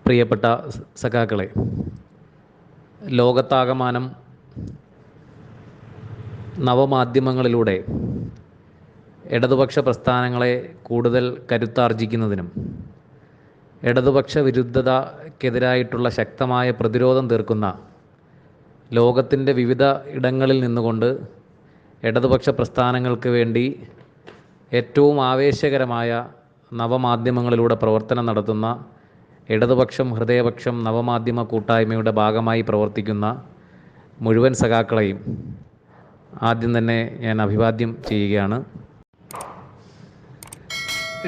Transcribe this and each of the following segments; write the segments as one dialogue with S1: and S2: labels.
S1: പ്രിയപ്പെട്ട സഖാക്കളെ, ലോകത്താകമാനം നവമാധ്യമങ്ങളിലൂടെ ഇടതുപക്ഷ പ്രസ്ഥാനങ്ങളെ കൂടുതൽ കരുത്താർജിക്കുന്നതിനും ഇടതുപക്ഷ വിരുദ്ധതയ്ക്കെതിരായിട്ടുള്ള ശക്തമായ പ്രതിരോധം തീർക്കുന്ന ലോകത്തിൻ്റെ വിവിധ ഇടങ്ങളിൽ നിന്നുകൊണ്ട് ഇടതുപക്ഷ പ്രസ്ഥാനങ്ങൾക്ക് വേണ്ടി ഏറ്റവും ആവേശകരമായ നവമാധ്യമങ്ങളിലൂടെ പ്രവർത്തനം നടത്തുന്ന ഇടതുപക്ഷം ഹൃദയപക്ഷം നവമാധ്യമ കൂട്ടായ്മയുടെ ഭാഗമായി പ്രവർത്തിക്കുന്ന മുഴുവൻ സഖാക്കളെയും ആദ്യം തന്നെ ഞാൻ അഭിവാദ്യം ചെയ്യുകയാണ്.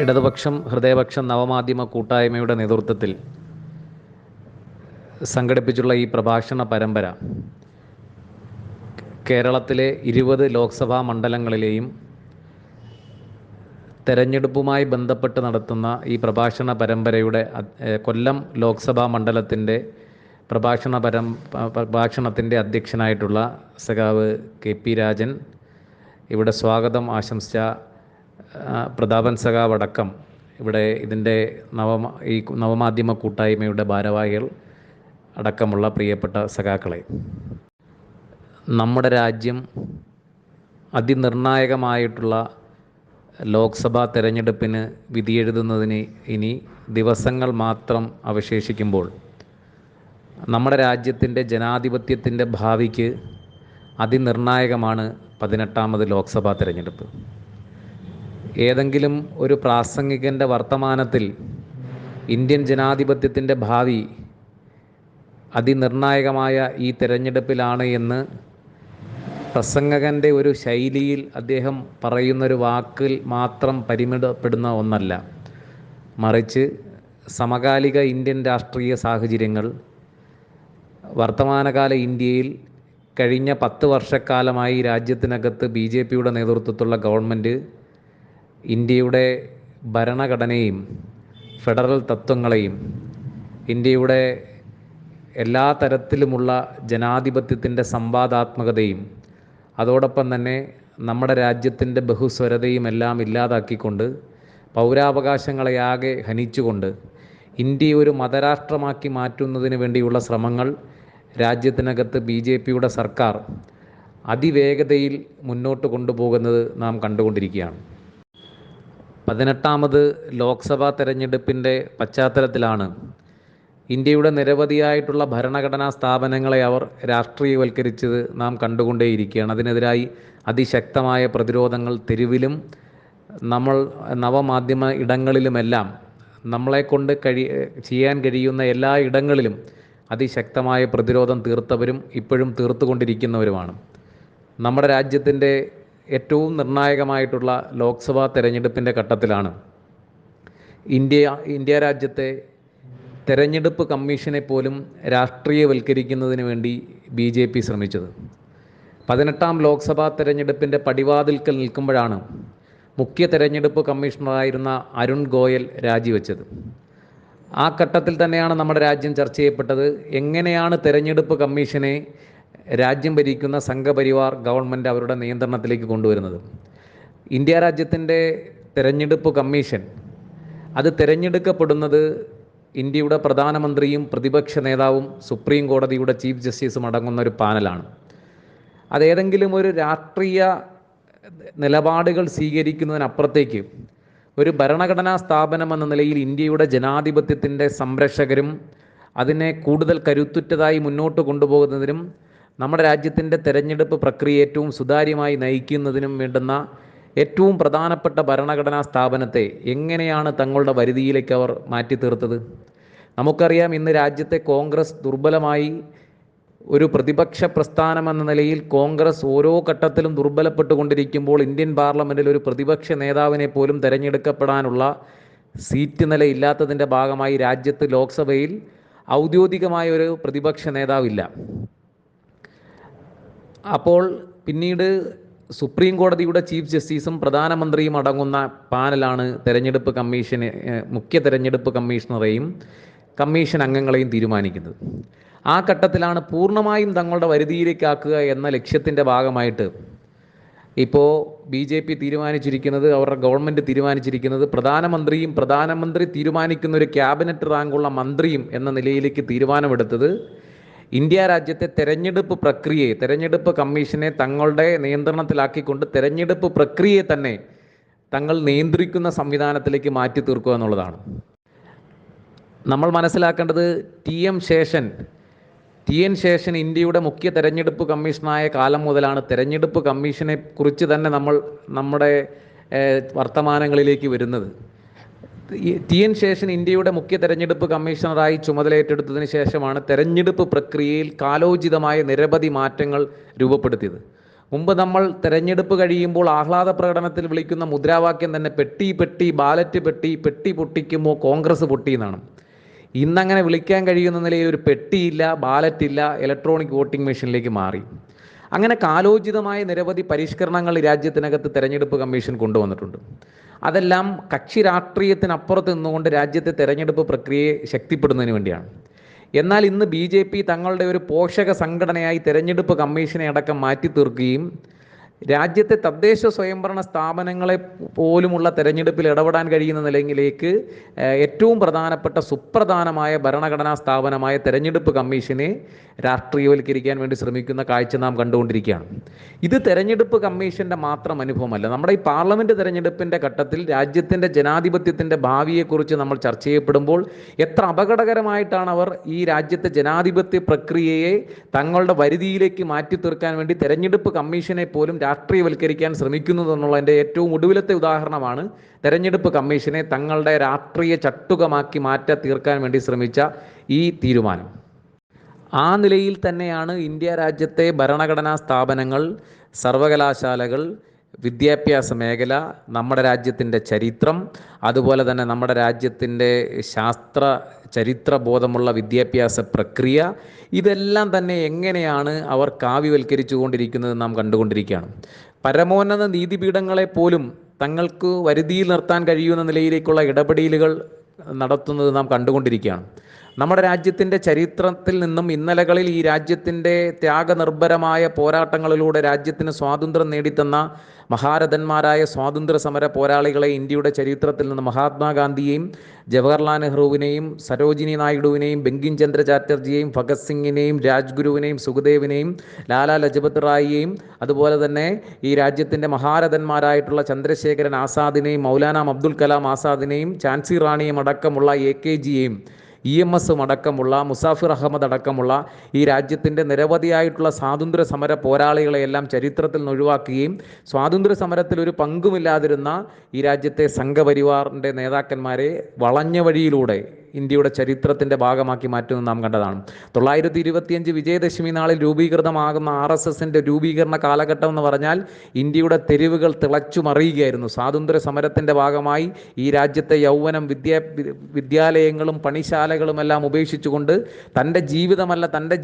S1: ഇടതുപക്ഷം ഹൃദയപക്ഷം നവമാധ്യമ കൂട്ടായ്മയുടെ നേതൃത്വത്തിൽ സംഘടിപ്പിച്ചുള്ള ഈ പ്രഭാഷണ പരമ്പര കേരളത്തിലെ 20 ലോക്സഭാ മണ്ഡലങ്ങളിലെയും തെരഞ്ഞെടുപ്പുമായി ബന്ധപ്പെട്ട് നടത്തുന്ന ഈ പ്രഭാഷണ പരമ്പരയുടെ കൊല്ലം ലോക്സഭാ മണ്ഡലത്തിൻ്റെ പ്രഭാഷണത്തിൻ്റെ അധ്യക്ഷനായിട്ടുള്ള സഖാവ് കെ.പി. രാജൻ, ഇവിടെ സ്വാഗതം ആശംസിച്ച പ്രതാപൻ സഖാവ് അടക്കം ഇവിടെ ഇതിൻ്റെ ഈ നവമാധ്യമ കൂട്ടായ്മയുടെ ഭാരവാഹികൾ അടക്കമുള്ള പ്രിയപ്പെട്ട സഖാക്കളെ, നമ്മുടെ രാജ്യം അതിനിർണായകമായിട്ടുള്ള ലോക്സഭാ തെരഞ്ഞെടുപ്പിന് വിധിയെഴുതുന്നതിന് ഇനി ദിവസങ്ങൾ മാത്രം അവശേഷിക്കുമ്പോൾ നമ്മുടെ രാജ്യത്തിൻ്റെ ജനാധിപത്യത്തിൻ്റെ ഭാവിക്ക് അതിനിർണായകമാണ് 18ാമത് ലോക്സഭാ തെരഞ്ഞെടുപ്പ്. ഏതെങ്കിലും ഒരു പ്രാസംഗികൻ്റെ വർത്തമാനത്തിൽ ഇന്ത്യൻ ജനാധിപത്യത്തിൻ്റെ ഭാവി അതിനിർണായകമായ ഈ തെരഞ്ഞെടുപ്പിലാണ് എന്ന് പ്രസംഗകൻ്റെ ഒരു ശൈലിയിൽ അദ്ദേഹം പറയുന്നൊരു വാക്കിൽ മാത്രം പരിമിതപ്പെടുന്ന ഒന്നല്ല, മറിച്ച് സമകാലിക ഇന്ത്യൻ രാഷ്ട്രീയ സാഹചര്യങ്ങൾ, വർത്തമാനകാല ഇന്ത്യയിൽ കഴിഞ്ഞ 10 വർഷക്കാലമായി രാജ്യത്തിനകത്ത് BJPയുടെ നേതൃത്വത്തിലുള്ള ഗവൺമെൻറ് ഇന്ത്യയുടെ ഭരണഘടനയും ഫെഡറൽ തത്വങ്ങളെയും ഇന്ത്യയുടെ എല്ലാ തരത്തിലുമുള്ള ജനാധിപത്യത്തിൻ്റെ സംവാദാത്മകതയും അതോടൊപ്പം തന്നെ നമ്മുടെ രാജ്യത്തിൻ്റെ ബഹുസ്വരതയും എല്ലാം ഇല്ലാതാക്കിക്കൊണ്ട് പൗരാവകാശങ്ങളെയാകെ ഹനിച്ചുകൊണ്ട് ഇന്ത്യയെ ഒരു മതരാഷ്ട്രമാക്കി മാറ്റുന്നതിന് വേണ്ടിയുള്ള ശ്രമങ്ങൾ രാജ്യത്തിനകത്ത് BJPയുടെ സർക്കാർ അതിവേഗതയിൽ മുന്നോട്ട് കൊണ്ടുപോകുന്നത് നാം കണ്ടുകൊണ്ടിരിക്കുകയാണ്. 18ാമത് ലോക്സഭാ തെരഞ്ഞെടുപ്പിൻ്റെ പശ്ചാത്തലത്തിലാണ് ഇന്ത്യയുടെ നിരവധിയായിട്ടുള്ള ഭരണഘടനാ സ്ഥാപനങ്ങളെ അവർ രാഷ്ട്രീയവൽക്കരിച്ചത് നാം കണ്ടുകൊണ്ടേയിരിക്കുകയാണ്. അതിനെതിരായി അതിശക്തമായ പ്രതിരോധങ്ങൾ തെരുവിലും നമ്മൾ നവമാധ്യമ ഇടങ്ങളിലുമെല്ലാം നമ്മളെക്കൊണ്ട് ചെയ്യാൻ കഴിയുന്ന എല്ലാ ഇടങ്ങളിലും അതിശക്തമായ പ്രതിരോധം തീർത്തവരും ഇപ്പോഴും തീർത്തുകൊണ്ടിരിക്കുന്നവരുമാണ്. നമ്മുടെ രാജ്യത്തിൻ്റെ ഏറ്റവും നിർണായകമായിട്ടുള്ള ലോക്സഭാ തെരഞ്ഞെടുപ്പിൻ്റെ ഘട്ടത്തിലാണ് ഇന്ത്യ രാജ്യത്തെ തെരഞ്ഞെടുപ്പ് കമ്മീഷനെ പോലും രാഷ്ട്രീയവൽക്കരിക്കുന്നതിന് വേണ്ടി BJP ശ്രമിച്ചത്. 18ാം ലോക്സഭാ തെരഞ്ഞെടുപ്പിൻ്റെ പടിവാതിൽക്കൽ നിൽക്കുമ്പോഴാണ് മുഖ്യ തെരഞ്ഞെടുപ്പ് കമ്മീഷണറായിരുന്ന അരുൺ ഗോയൽ രാജിവെച്ചത്. ആ ഘട്ടത്തിൽ തന്നെയാണ് നമ്മുടെ രാജ്യം ചർച്ച ചെയ്യപ്പെട്ടത്, എങ്ങനെയാണ് തെരഞ്ഞെടുപ്പ് കമ്മീഷനെ രാജ്യം ഭരിക്കുന്ന സംഘപരിവാർ ഗവൺമെൻറ് അവരുടെ നിയന്ത്രണത്തിലേക്ക് കൊണ്ടുവരുന്നത്. ഇന്ത്യ രാജ്യത്തിൻ്റെ തെരഞ്ഞെടുപ്പ് കമ്മീഷൻ അത് തിരഞ്ഞെടുക്കപ്പെടുന്നത് ഇന്ത്യയുടെ പ്രധാനമന്ത്രിയും പ്രതിപക്ഷ നേതാവും സുപ്രീം കോടതിയുടെ ചീഫ് ജസ്റ്റിസും അടങ്ങുന്ന ഒരു പാനലാണ്. അതേതെങ്കിലും ഒരു രാഷ്ട്രീയ നിലപാടുകൾ സ്വീകരിക്കുന്നതിനപ്പുറത്തേക്ക് ഒരു ഭരണഘടനാ സ്ഥാപനം എന്ന നിലയിൽ ഇന്ത്യയുടെ ജനാധിപത്യത്തിൻ്റെ സംരക്ഷകരും അതിനെ കൂടുതൽ കരുത്തുറ്റതായി മുന്നോട്ട് കൊണ്ടുപോകുന്നതിനും നമ്മുടെ രാജ്യത്തിൻ്റെ തെരഞ്ഞെടുപ്പ് പ്രക്രിയ ഏറ്റവും സുതാര്യമായി നയിക്കുന്നതിനും വേണ്ടുന്ന ഏറ്റവും പ്രധാനപ്പെട്ട ഭരണഘടനാ സ്ഥാപനത്തെ എങ്ങനെയാണ് തങ്ങളുടെ വരുതിയിലേക്ക് അവർ മാറ്റി തീർത്തത്. നമുക്കറിയാം, ഇന്ന് രാജ്യത്തെ കോൺഗ്രസ് ദുർബലമായി ഒരു പ്രതിപക്ഷ പ്രസ്ഥാനമെന്ന നിലയിൽ കോൺഗ്രസ് ഓരോ ഘട്ടത്തിലും ദുർബലപ്പെട്ടുകൊണ്ടിരിക്കുമ്പോൾ ഇന്ത്യൻ പാർലമെൻറ്റിൽ ഒരു പ്രതിപക്ഷ നേതാവിനെ പോലും തിരഞ്ഞെടുക്കപ്പെടാനുള്ള സീറ്റ് നില ഇല്ലാത്തതിൻ്റെ ഭാഗമായി രാജ്യത്ത് ലോക്സഭയിൽ ഔദ്യോഗികമായ ഒരു പ്രതിപക്ഷ നേതാവില്ല. അപ്പോൾ പിന്നീട് സുപ്രീം കോടതിയുടെ ചീഫ് ജസ്റ്റിസും പ്രധാനമന്ത്രിയും അടങ്ങുന്ന പാനലാണ് തെരഞ്ഞെടുപ്പ് കമ്മീഷന് മുഖ്യ തെരഞ്ഞെടുപ്പ് കമ്മീഷണറെയും കമ്മീഷൻ അംഗങ്ങളെയും തീരുമാനിക്കുന്നത്. ആ ഘട്ടത്തിലാണ് പൂർണ്ണമായും തങ്ങളുടെ വരുതിയിലേക്കാക്കുക എന്ന ലക്ഷ്യത്തിൻ്റെ ഭാഗമായിട്ട് ഇപ്പോൾ BJP തീരുമാനിച്ചിരിക്കുന്നത്, അവരുടെ ഗവൺമെൻറ് തീരുമാനിച്ചിരിക്കുന്നത്, പ്രധാനമന്ത്രി തീരുമാനിക്കുന്ന ഒരു ക്യാബിനറ്റ് റാങ്കുള്ള മന്ത്രിയും എന്ന നിലയിലേക്ക് തീരുമാനമെടുത്തത് ഇന്ത്യ രാജ്യത്തെ തെരഞ്ഞെടുപ്പ് കമ്മീഷനെ തങ്ങളുടെ നിയന്ത്രണത്തിലാക്കിക്കൊണ്ട് തെരഞ്ഞെടുപ്പ് പ്രക്രിയയെ തന്നെ തങ്ങൾ നിയന്ത്രിക്കുന്ന സംവിധാനത്തിലേക്ക് മാറ്റി തീർക്കുക എന്നുള്ളതാണ്. നമ്മൾ മനസ്സിലാക്കേണ്ടത് ടി എൻ ശേഷൻ ഇന്ത്യയുടെ മുഖ്യ തെരഞ്ഞെടുപ്പ് കമ്മീഷനായ കാലം മുതലാണ് തെരഞ്ഞെടുപ്പ് കമ്മീഷനെ കുറിച്ച് തന്നെ നമ്മുടെ വർത്തമാനങ്ങളിലേക്ക് വരുന്നത്. ടി എൻ ശേഷൻ ഇന്ത്യയുടെ മുഖ്യ തെരഞ്ഞെടുപ്പ് കമ്മീഷണറായി ചുമതലയേറ്റെടുത്തതിന് ശേഷമാണ് തെരഞ്ഞെടുപ്പ് പ്രക്രിയയിൽ കാലോചിതമായ നിരവധി മാറ്റങ്ങൾ രൂപപ്പെടുത്തിയത്. മുമ്പ് നമ്മൾ തെരഞ്ഞെടുപ്പ് കഴിയുമ്പോൾ ആഹ്ലാദ പ്രകടനത്തിൽ വിളിക്കുന്ന മുദ്രാവാക്യം തന്നെ പെട്ടി പെട്ടി ബാലറ്റ് പെട്ടി, പെട്ടി പൊട്ടിക്കുമ്പോൾ കോൺഗ്രസ് പൊട്ടി എന്നാണ്. ഇന്നങ്ങനെ വിളിക്കാൻ കഴിയുന്ന നിലയിൽ ഒരു പെട്ടിയില്ല, ബാലറ്റില്ല, ഇലക്ട്രോണിക് വോട്ടിംഗ് മെഷീനിലേക്ക് മാറി. അങ്ങനെ കാലോചിതമായ നിരവധി പരിഷ്കരണങ്ങൾ രാജ്യത്തിനകത്ത് തെരഞ്ഞെടുപ്പ് കമ്മീഷൻ കൊണ്ടുവന്നിട്ടുണ്ട്. അതെല്ലാം കക്ഷി രാഷ്ട്രീയത്തിനപ്പുറത്ത് നിന്നുകൊണ്ട് രാജ്യത്തെ തെരഞ്ഞെടുപ്പ് പ്രക്രിയയെ ശക്തിപ്പെടുന്നതിന് വേണ്ടിയാണ്. എന്നാൽ ഇന്ന് BJP തങ്ങളുടെ ഒരു പോഷക സംഘടനയായി തെരഞ്ഞെടുപ്പ് കമ്മീഷനെ അടക്കം മാറ്റി തീർക്കുകയും രാജ്യത്തെ തദ്ദേശ സ്വയംഭരണ സ്ഥാപനങ്ങളെ പോലുമുള്ള തെരഞ്ഞെടുപ്പിൽ ഇടപെടാൻ കഴിയുന്ന നിലയിലേക്ക് ഏറ്റവും പ്രധാനപ്പെട്ട സുപ്രധാനമായ ഭരണഘടനാ സ്ഥാപനമായ തെരഞ്ഞെടുപ്പ് കമ്മീഷനെ രാഷ്ട്രീയവൽക്കരിക്കാൻ വേണ്ടി ശ്രമിക്കുന്ന കാഴ്ച നാം കണ്ടുകൊണ്ടിരിക്കുകയാണ്. ഇത് തെരഞ്ഞെടുപ്പ് കമ്മീഷൻ്റെ മാത്രം അനുഭവമല്ല. നമ്മുടെ ഈ പാർലമെൻറ്റ് തെരഞ്ഞെടുപ്പിൻ്റെ ഘട്ടത്തിൽ രാജ്യത്തിൻ്റെ ജനാധിപത്യത്തിൻ്റെ ഭാവിയെക്കുറിച്ച് നമ്മൾ ചർച്ച ചെയ്യപ്പെടുമ്പോൾ എത്ര അപകടകരമായിട്ടാണ് അവർ ഈ രാജ്യത്തെ ജനാധിപത്യ പ്രക്രിയയെ തങ്ങളുടെ വരുതിയിലേക്ക് മാറ്റി തീർക്കാൻ വേണ്ടി തെരഞ്ഞെടുപ്പ് കമ്മീഷനെ പോലും രാഷ്ട്രീയവൽക്കരിക്കാൻ ശ്രമിക്കുന്നതെന്നുള്ളതിൻ്റെ ഏറ്റവും ഒടുവിലത്തെ ഉദാഹരണമാണ് തെരഞ്ഞെടുപ്പ് കമ്മീഷനെ തങ്ങളുടെ രാഷ്ട്രീയ ചട്ടുകമാക്കി തീർക്കാൻ വേണ്ടി ശ്രമിച്ച ഈ തീരുമാനം. ആ നിലയിൽ തന്നെയാണ് ഇന്ത്യ രാജ്യത്തെ ഭരണഘടനാ സ്ഥാപനങ്ങൾ, സർവകലാശാലകൾ, വിദ്യാഭ്യാസ മേഖല, നമ്മുടെ രാജ്യത്തിൻ്റെ ചരിത്രം, അതുപോലെ തന്നെ നമ്മുടെ രാജ്യത്തിൻ്റെ ചരിത്രബോധമുള്ള വിദ്യാഭ്യാസ പ്രക്രിയ, ഇതെല്ലാം തന്നെ എങ്ങനെയാണ് അവർ കാവ്യവൽക്കരിച്ചു കൊണ്ടിരിക്കുന്നത് നാം കണ്ടുകൊണ്ടിരിക്കുകയാണ്. പരമോന്നത നീതിപീഠങ്ങളെപ്പോലും തങ്ങൾക്ക് വരുതിയിൽ നിർത്താൻ കഴിയുന്ന നിലയിലേക്കുള്ള ഇടപെടലുകൾ നടത്തുന്നത് നാം കണ്ടുകൊണ്ടിരിക്കുകയാണ്. നമ്മുടെ രാജ്യത്തിൻ്റെ ചരിത്രത്തിൽ നിന്നും ഇന്നലകളിൽ ഈ രാജ്യത്തിൻ്റെ ത്യാഗനിർഭരമായ പോരാട്ടങ്ങളിലൂടെ രാജ്യത്തിന് സ്വാതന്ത്ര്യം നേടിത്തന്ന മഹാരഥന്മാരായ സ്വാതന്ത്ര്യ സമര പോരാളികളെ ഇന്ത്യയുടെ ചരിത്രത്തിൽ നിന്ന് മഹാത്മാഗാന്ധിയെയും ജവഹർലാൽ നെഹ്റുവിനെയും സരോജിനി നായിഡുവിനെയും ബങ്കിം ചന്ദ്ര ചാറ്റർജിയെയും ഭഗത് സിംഗിനെയും രാജ്ഗുരുവിനെയും സുഖദേവിനെയും ലാലാ ലജപത് റായിയെയും അതുപോലെ തന്നെ ഈ രാജ്യത്തിൻ്റെ മഹാരഥന്മാരായിട്ടുള്ള ചന്ദ്രശേഖരൻ ആസാദിനെയും മൗലാന അബ്ദുൽ കലാം ആസാദിനെയും ഝാൻസി റാണിയും അടക്കമുള്ള AKGയെയും EMS അടക്കമുള്ള മുസാഫിർ അഹമ്മദ് അടക്കമുള്ള ഈ രാജ്യത്തിൻ്റെ നിരവധിയായിട്ടുള്ള സ്വാതന്ത്ര്യ സമര പോരാളികളെയെല്ലാം ചരിത്രത്തിൽ നിന്ന് ഒഴിവാക്കുകയും സ്വാതന്ത്ര്യ സമരത്തിൽ ഒരു പങ്കുമില്ലാതിരുന്ന ഈ രാജ്യത്തെ സംഘപരിവാറിൻ്റെ നേതാക്കന്മാരെ വളഞ്ഞ വഴിയിലൂടെ ഇന്ത്യയുടെ ചരിത്രത്തിൻ്റെ ഭാഗമാക്കി മാറ്റുന്നത് നാം കണ്ടതാണ്. 925 വിജയദശമി നാളിൽ രൂപീകൃതമാകുന്ന RSSൻ്റെ രൂപീകരണ കാലഘട്ടം എന്ന് പറഞ്ഞാൽ ഇന്ത്യയുടെ തെരുവുകൾ തിളച്ചു മറിയുകയായിരുന്നു. സ്വാതന്ത്ര്യ സമരത്തിൻ്റെ ഭാഗമായി ഈ രാജ്യത്തെ യൗവനം വിദ്യാലയങ്ങളും പണിശാലകളുമെല്ലാം ഉപേക്ഷിച്ചുകൊണ്ട് തൻ്റെ ജീവിതമല്ല, തൻ്റെ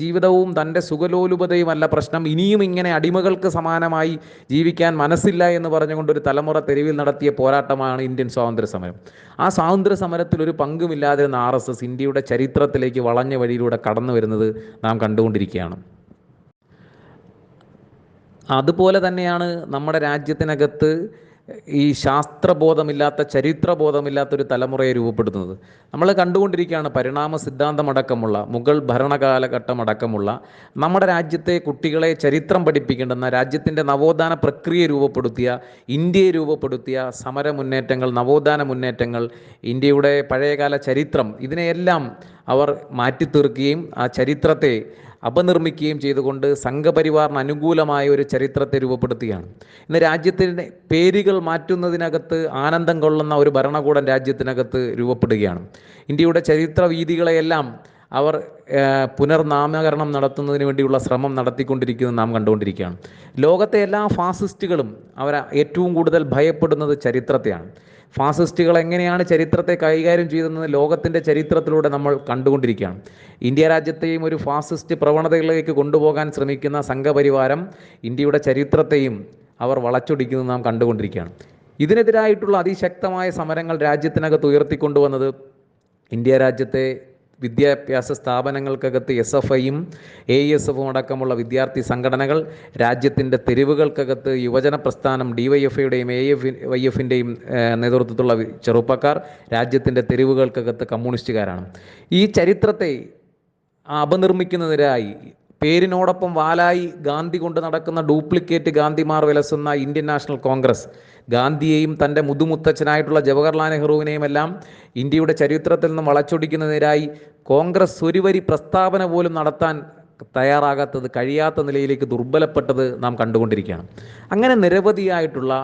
S1: ജീവിതവും തൻ്റെ സുഖലോലുപതയുമല്ല പ്രശ്നം, ഇനിയും ഇങ്ങനെ അടിമകൾക്ക് സമാനമായി ജീവിക്കാൻ മനസ്സില്ല എന്ന് പറഞ്ഞുകൊണ്ട് ഒരു തലമുറ തെരുവിൽ നടത്തിയ പോരാട്ടമാണ് ഇന്ത്യൻ സ്വാതന്ത്ര്യ സമരം. ആ സ്വാതന്ത്ര്യ സമരത്തിൽ ഒരു പങ്കുമില്ലാതിരുന്ന RSS ഇന്ത്യയുടെ ചരിത്രത്തിലേക്ക് വളഞ്ഞ വഴിയിലൂടെ കടന്നു വരുന്നത് നാം കണ്ടുകൊണ്ടിരിക്കുകയാണ്. അതുപോലെ തന്നെയാണ് നമ്മുടെ രാജ്യത്തിനകത്ത് ഈ ശാസ്ത്രബോധമില്ലാത്ത, ചരിത്രബോധമില്ലാത്തൊരു തലമുറയെ രൂപപ്പെടുത്തുന്നത്. നമ്മൾ കണ്ടുകൊണ്ടിരിക്കുകയാണ്. പരിണാമ സിദ്ധാന്തമടക്കമുള്ള, മുഗൾ ഭരണകാലഘട്ടമടക്കമുള്ള നമ്മുടെ രാജ്യത്തെ കുട്ടികളെ ചരിത്രം പഠിപ്പിക്കേണ്ടുന്ന, രാജ്യത്തിൻ്റെ നവോത്ഥാന പ്രക്രിയ രൂപപ്പെടുത്തിയ, ഇന്ത്യയെ രൂപപ്പെടുത്തിയ സമര മുന്നേറ്റങ്ങൾ, നവോത്ഥാന മുന്നേറ്റങ്ങൾ, ഇന്ത്യയുടെ പഴയകാല ചരിത്രം, ഇതിനെയെല്ലാം അവർ മാറ്റിത്തീർക്കുകയും ആ ചരിത്രത്തെ അപനിർമ്മിക്കുകയും ചെയ്തുകൊണ്ട് സംഘപരിവാറിന് അനുകൂലമായ ഒരു ചരിത്രത്തെ രൂപപ്പെടുത്തുകയാണ്. ഇന്ന് രാജ്യത്തിൻ്റെ പേരുകൾ മാറ്റുന്നതിനകത്ത് ആനന്ദം കൊള്ളുന്ന ഒരു ഭരണകൂടം രാജ്യത്തിനകത്ത് രൂപപ്പെടുകയാണ്. ഇന്ത്യയുടെ ചരിത്ര വീഥികളെയെല്ലാം അവർ പുനർനാമകരണം നടത്തുന്നതിന് വേണ്ടിയുള്ള ശ്രമം നടത്തിക്കൊണ്ടിരിക്കുന്നത് നാം കണ്ടുകൊണ്ടിരിക്കുകയാണ്. ലോകത്തെ എല്ലാ ഫാസിസ്റ്റുകളും അവർ ഏറ്റവും കൂടുതൽ ഭയപ്പെടുന്നത് ചരിത്രത്തെയാണ്. ഫാസിസ്റ്റുകൾ എങ്ങനെയാണ് ചരിത്രത്തെ കൈകാര്യം ചെയ്തതെന്ന് ലോകത്തിൻ്റെ ചരിത്രത്തിലൂടെ നമ്മൾ കണ്ടുകൊണ്ടിരിക്കുകയാണ്. ഇന്ത്യ രാജ്യത്തെയും ഒരു ഫാസിസ്റ്റ് പ്രവണതകളിലേക്ക് കൊണ്ടുപോകാൻ ശ്രമിക്കുന്ന സംഘപരിവാരം ഇന്ത്യയുടെ ചരിത്രത്തെയും അവർ വളച്ചൊടിക്കുന്നത് നാം കണ്ടുകൊണ്ടിരിക്കുകയാണ്. ഇതിനെതിരായിട്ടുള്ള അതിശക്തമായ സമരങ്ങൾ രാജ്യത്തിനകത്ത് ഉയർത്തിക്കൊണ്ടുവന്നത് ഇന്ത്യ രാജ്യത്തെ വിദ്യാഭ്യാസ സ്ഥാപനങ്ങൾക്കകത്ത് SFIയും AESFും അടക്കമുള്ള വിദ്യാർത്ഥി സംഘടനകൾ, രാജ്യത്തിൻ്റെ തെരുവുകൾക്കകത്ത് യുവജന പ്രസ്ഥാനം DYFയുടെയും AYFിൻ്റെയും നേതൃത്വത്തിലുള്ള ചെറുപ്പക്കാർ, രാജ്യത്തിൻ്റെ തെരുവുകൾക്കകത്ത് കമ്മ്യൂണിസ്റ്റുകാരാണ്. ഈ ചരിത്രത്തെ അപനിർമ്മിക്കുന്നതിനായി പേരിനോടൊപ്പം വാലായി ഗാന്ധി കൊണ്ട് നടക്കുന്ന ഡ്യൂപ്ലിക്കേറ്റ് ഗാന്ധിമാർ വിലസുന്ന ഇന്ത്യൻ നാഷണൽ കോൺഗ്രസ് ഗാന്ധിയെയും തൻ്റെ മുതുമുത്തച്ഛനായിട്ടുള്ള ജവഹർലാൽ നെഹ്റുവിനെയും എല്ലാം ഇന്ത്യയുടെ ചരിത്രത്തിൽ നിന്നും വളച്ചൊടിക്കുന്നതിനായി കോൺഗ്രസ് ഒരു വരി പ്രസ്താവന പോലും നടത്താൻ തയ്യാറാകാത്തത്, കഴിയാത്ത നിലയിലേക്ക് ദുർബലപ്പെട്ടത് നാം കണ്ടുകൊണ്ടിരിക്കുകയാണ്. അങ്ങനെ നിരവധിയായിട്ടുള്ള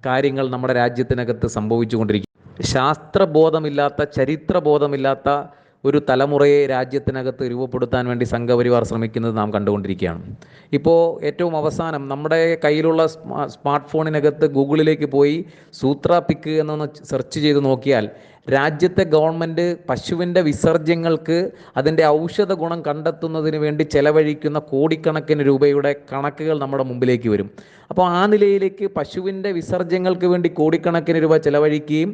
S1: കാര്യങ്ങൾ നമ്മുടെ രാജ്യത്തിനകത്ത് സംഭവിച്ചുകൊണ്ടിരിക്കും. ശാസ്ത്രബോധമില്ലാത്ത, ചരിത്രബോധമില്ലാത്ത ഒരു തലമുറയെ രാജ്യത്തിനകത്ത് രൂപപ്പെടുത്താൻ വേണ്ടി സംഘപരിവാർ ശ്രമിക്കുന്നത് നാം കണ്ടുകൊണ്ടിരിക്കുകയാണ്. ഇപ്പോൾ ഏറ്റവും അവസാനം നമ്മുടെ കയ്യിലുള്ള സ്മാർട്ട് ഫോണിനകത്ത് ഗൂഗിളിലേക്ക് പോയി സൂത്ര പിക്ക് എന്നൊന്ന് സെർച്ച് ചെയ്ത് നോക്കിയാൽ രാജ്യത്തെ ഗവൺമെൻറ് പശുവിൻ്റെ വിസർജ്യങ്ങൾക്ക് അതിൻ്റെ ഔഷധ ഗുണം കണ്ടെത്തുന്നതിന് വേണ്ടി ചെലവഴിക്കുന്ന കോടിക്കണക്കിന് രൂപയുടെ കണക്കുകൾ നമ്മുടെ മുമ്പിലേക്ക് വരും. അപ്പോൾ ആ നിലയിലേക്ക് പശുവിൻ്റെ വിസർജ്യങ്ങൾക്ക് വേണ്ടി കോടിക്കണക്കിന് രൂപ ചെലവഴിക്കുകയും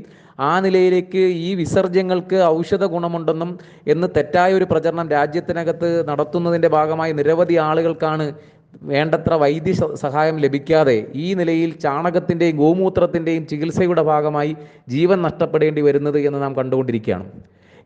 S1: ആ നിലയിലേക്ക് ഈ വിസർജ്യങ്ങൾക്ക് ഔഷധ ഗുണമുണ്ടെന്നും എന്ന് തെറ്റായ ഒരു പ്രചരണം രാജ്യത്തിനകത്ത് നടത്തുന്നതിൻ്റെ ഭാഗമായി നിരവധി ആളുകൾക്കാണ് വേണ്ടത്ര വൈദ്യ സഹായം ലഭിക്കാതെ ഈ നിലയിൽ ചാണകത്തിൻ്റെയും ഗോമൂത്രത്തിൻ്റെയും ചികിത്സയുടെ ഭാഗമായി ജീവൻ നഷ്ടപ്പെടേണ്ടി വരുന്നത് എന്ന് നാം കണ്ടുകൊണ്ടിരിക്കുകയാണ്.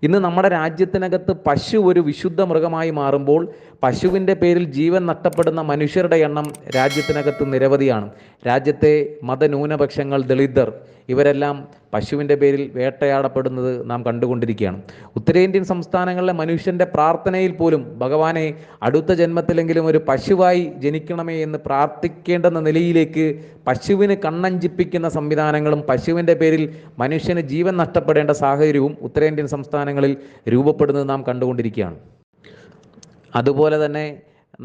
S1: ഇന്ന് നമ്മുടെ രാജ്യത്തിനകത്ത് പശു ഒരു വിശുദ്ധ മൃഗമായി മാറുമ്പോൾ പശുവിൻ്റെ പേരിൽ ജീവൻ നഷ്ടപ്പെടുന്ന മനുഷ്യരുടെ എണ്ണം രാജ്യത്തിനകത്ത് നിരവധിയാണ്. രാജ്യത്തെ മതന്യൂനപക്ഷങ്ങൾ, ദളിതർ, ഇവരെല്ലാം പശുവിൻ്റെ പേരിൽ വേട്ടയാടപ്പെടുന്നത് നാം കണ്ടുകൊണ്ടിരിക്കുകയാണ്. ഉത്തരേന്ത്യൻ സംസ്ഥാനങ്ങളിലെ മനുഷ്യൻ്റെ പ്രാർത്ഥനയിൽ പോലും ഭഗവാനെ അടുത്ത ജന്മത്തിലെങ്കിലും ഒരു പശുവായി ജനിക്കണമേ എന്ന് പ്രാർത്ഥിക്കേണ്ടെന്ന നിലയിലേക്ക് പശുവിന് കണ്ണഞ്ചിപ്പിക്കുന്ന സംവിധാനങ്ങളും പശുവിൻ്റെ പേരിൽ മനുഷ്യന് ജീവൻ നഷ്ടപ്പെടേണ്ട സാഹചര്യവും ഉത്തരേന്ത്യൻ സംസ്ഥാനങ്ങളിൽ രൂപപ്പെടുന്നത് നാം കണ്ടുകൊണ്ടിരിക്കുകയാണ്. അതുപോലെ തന്നെ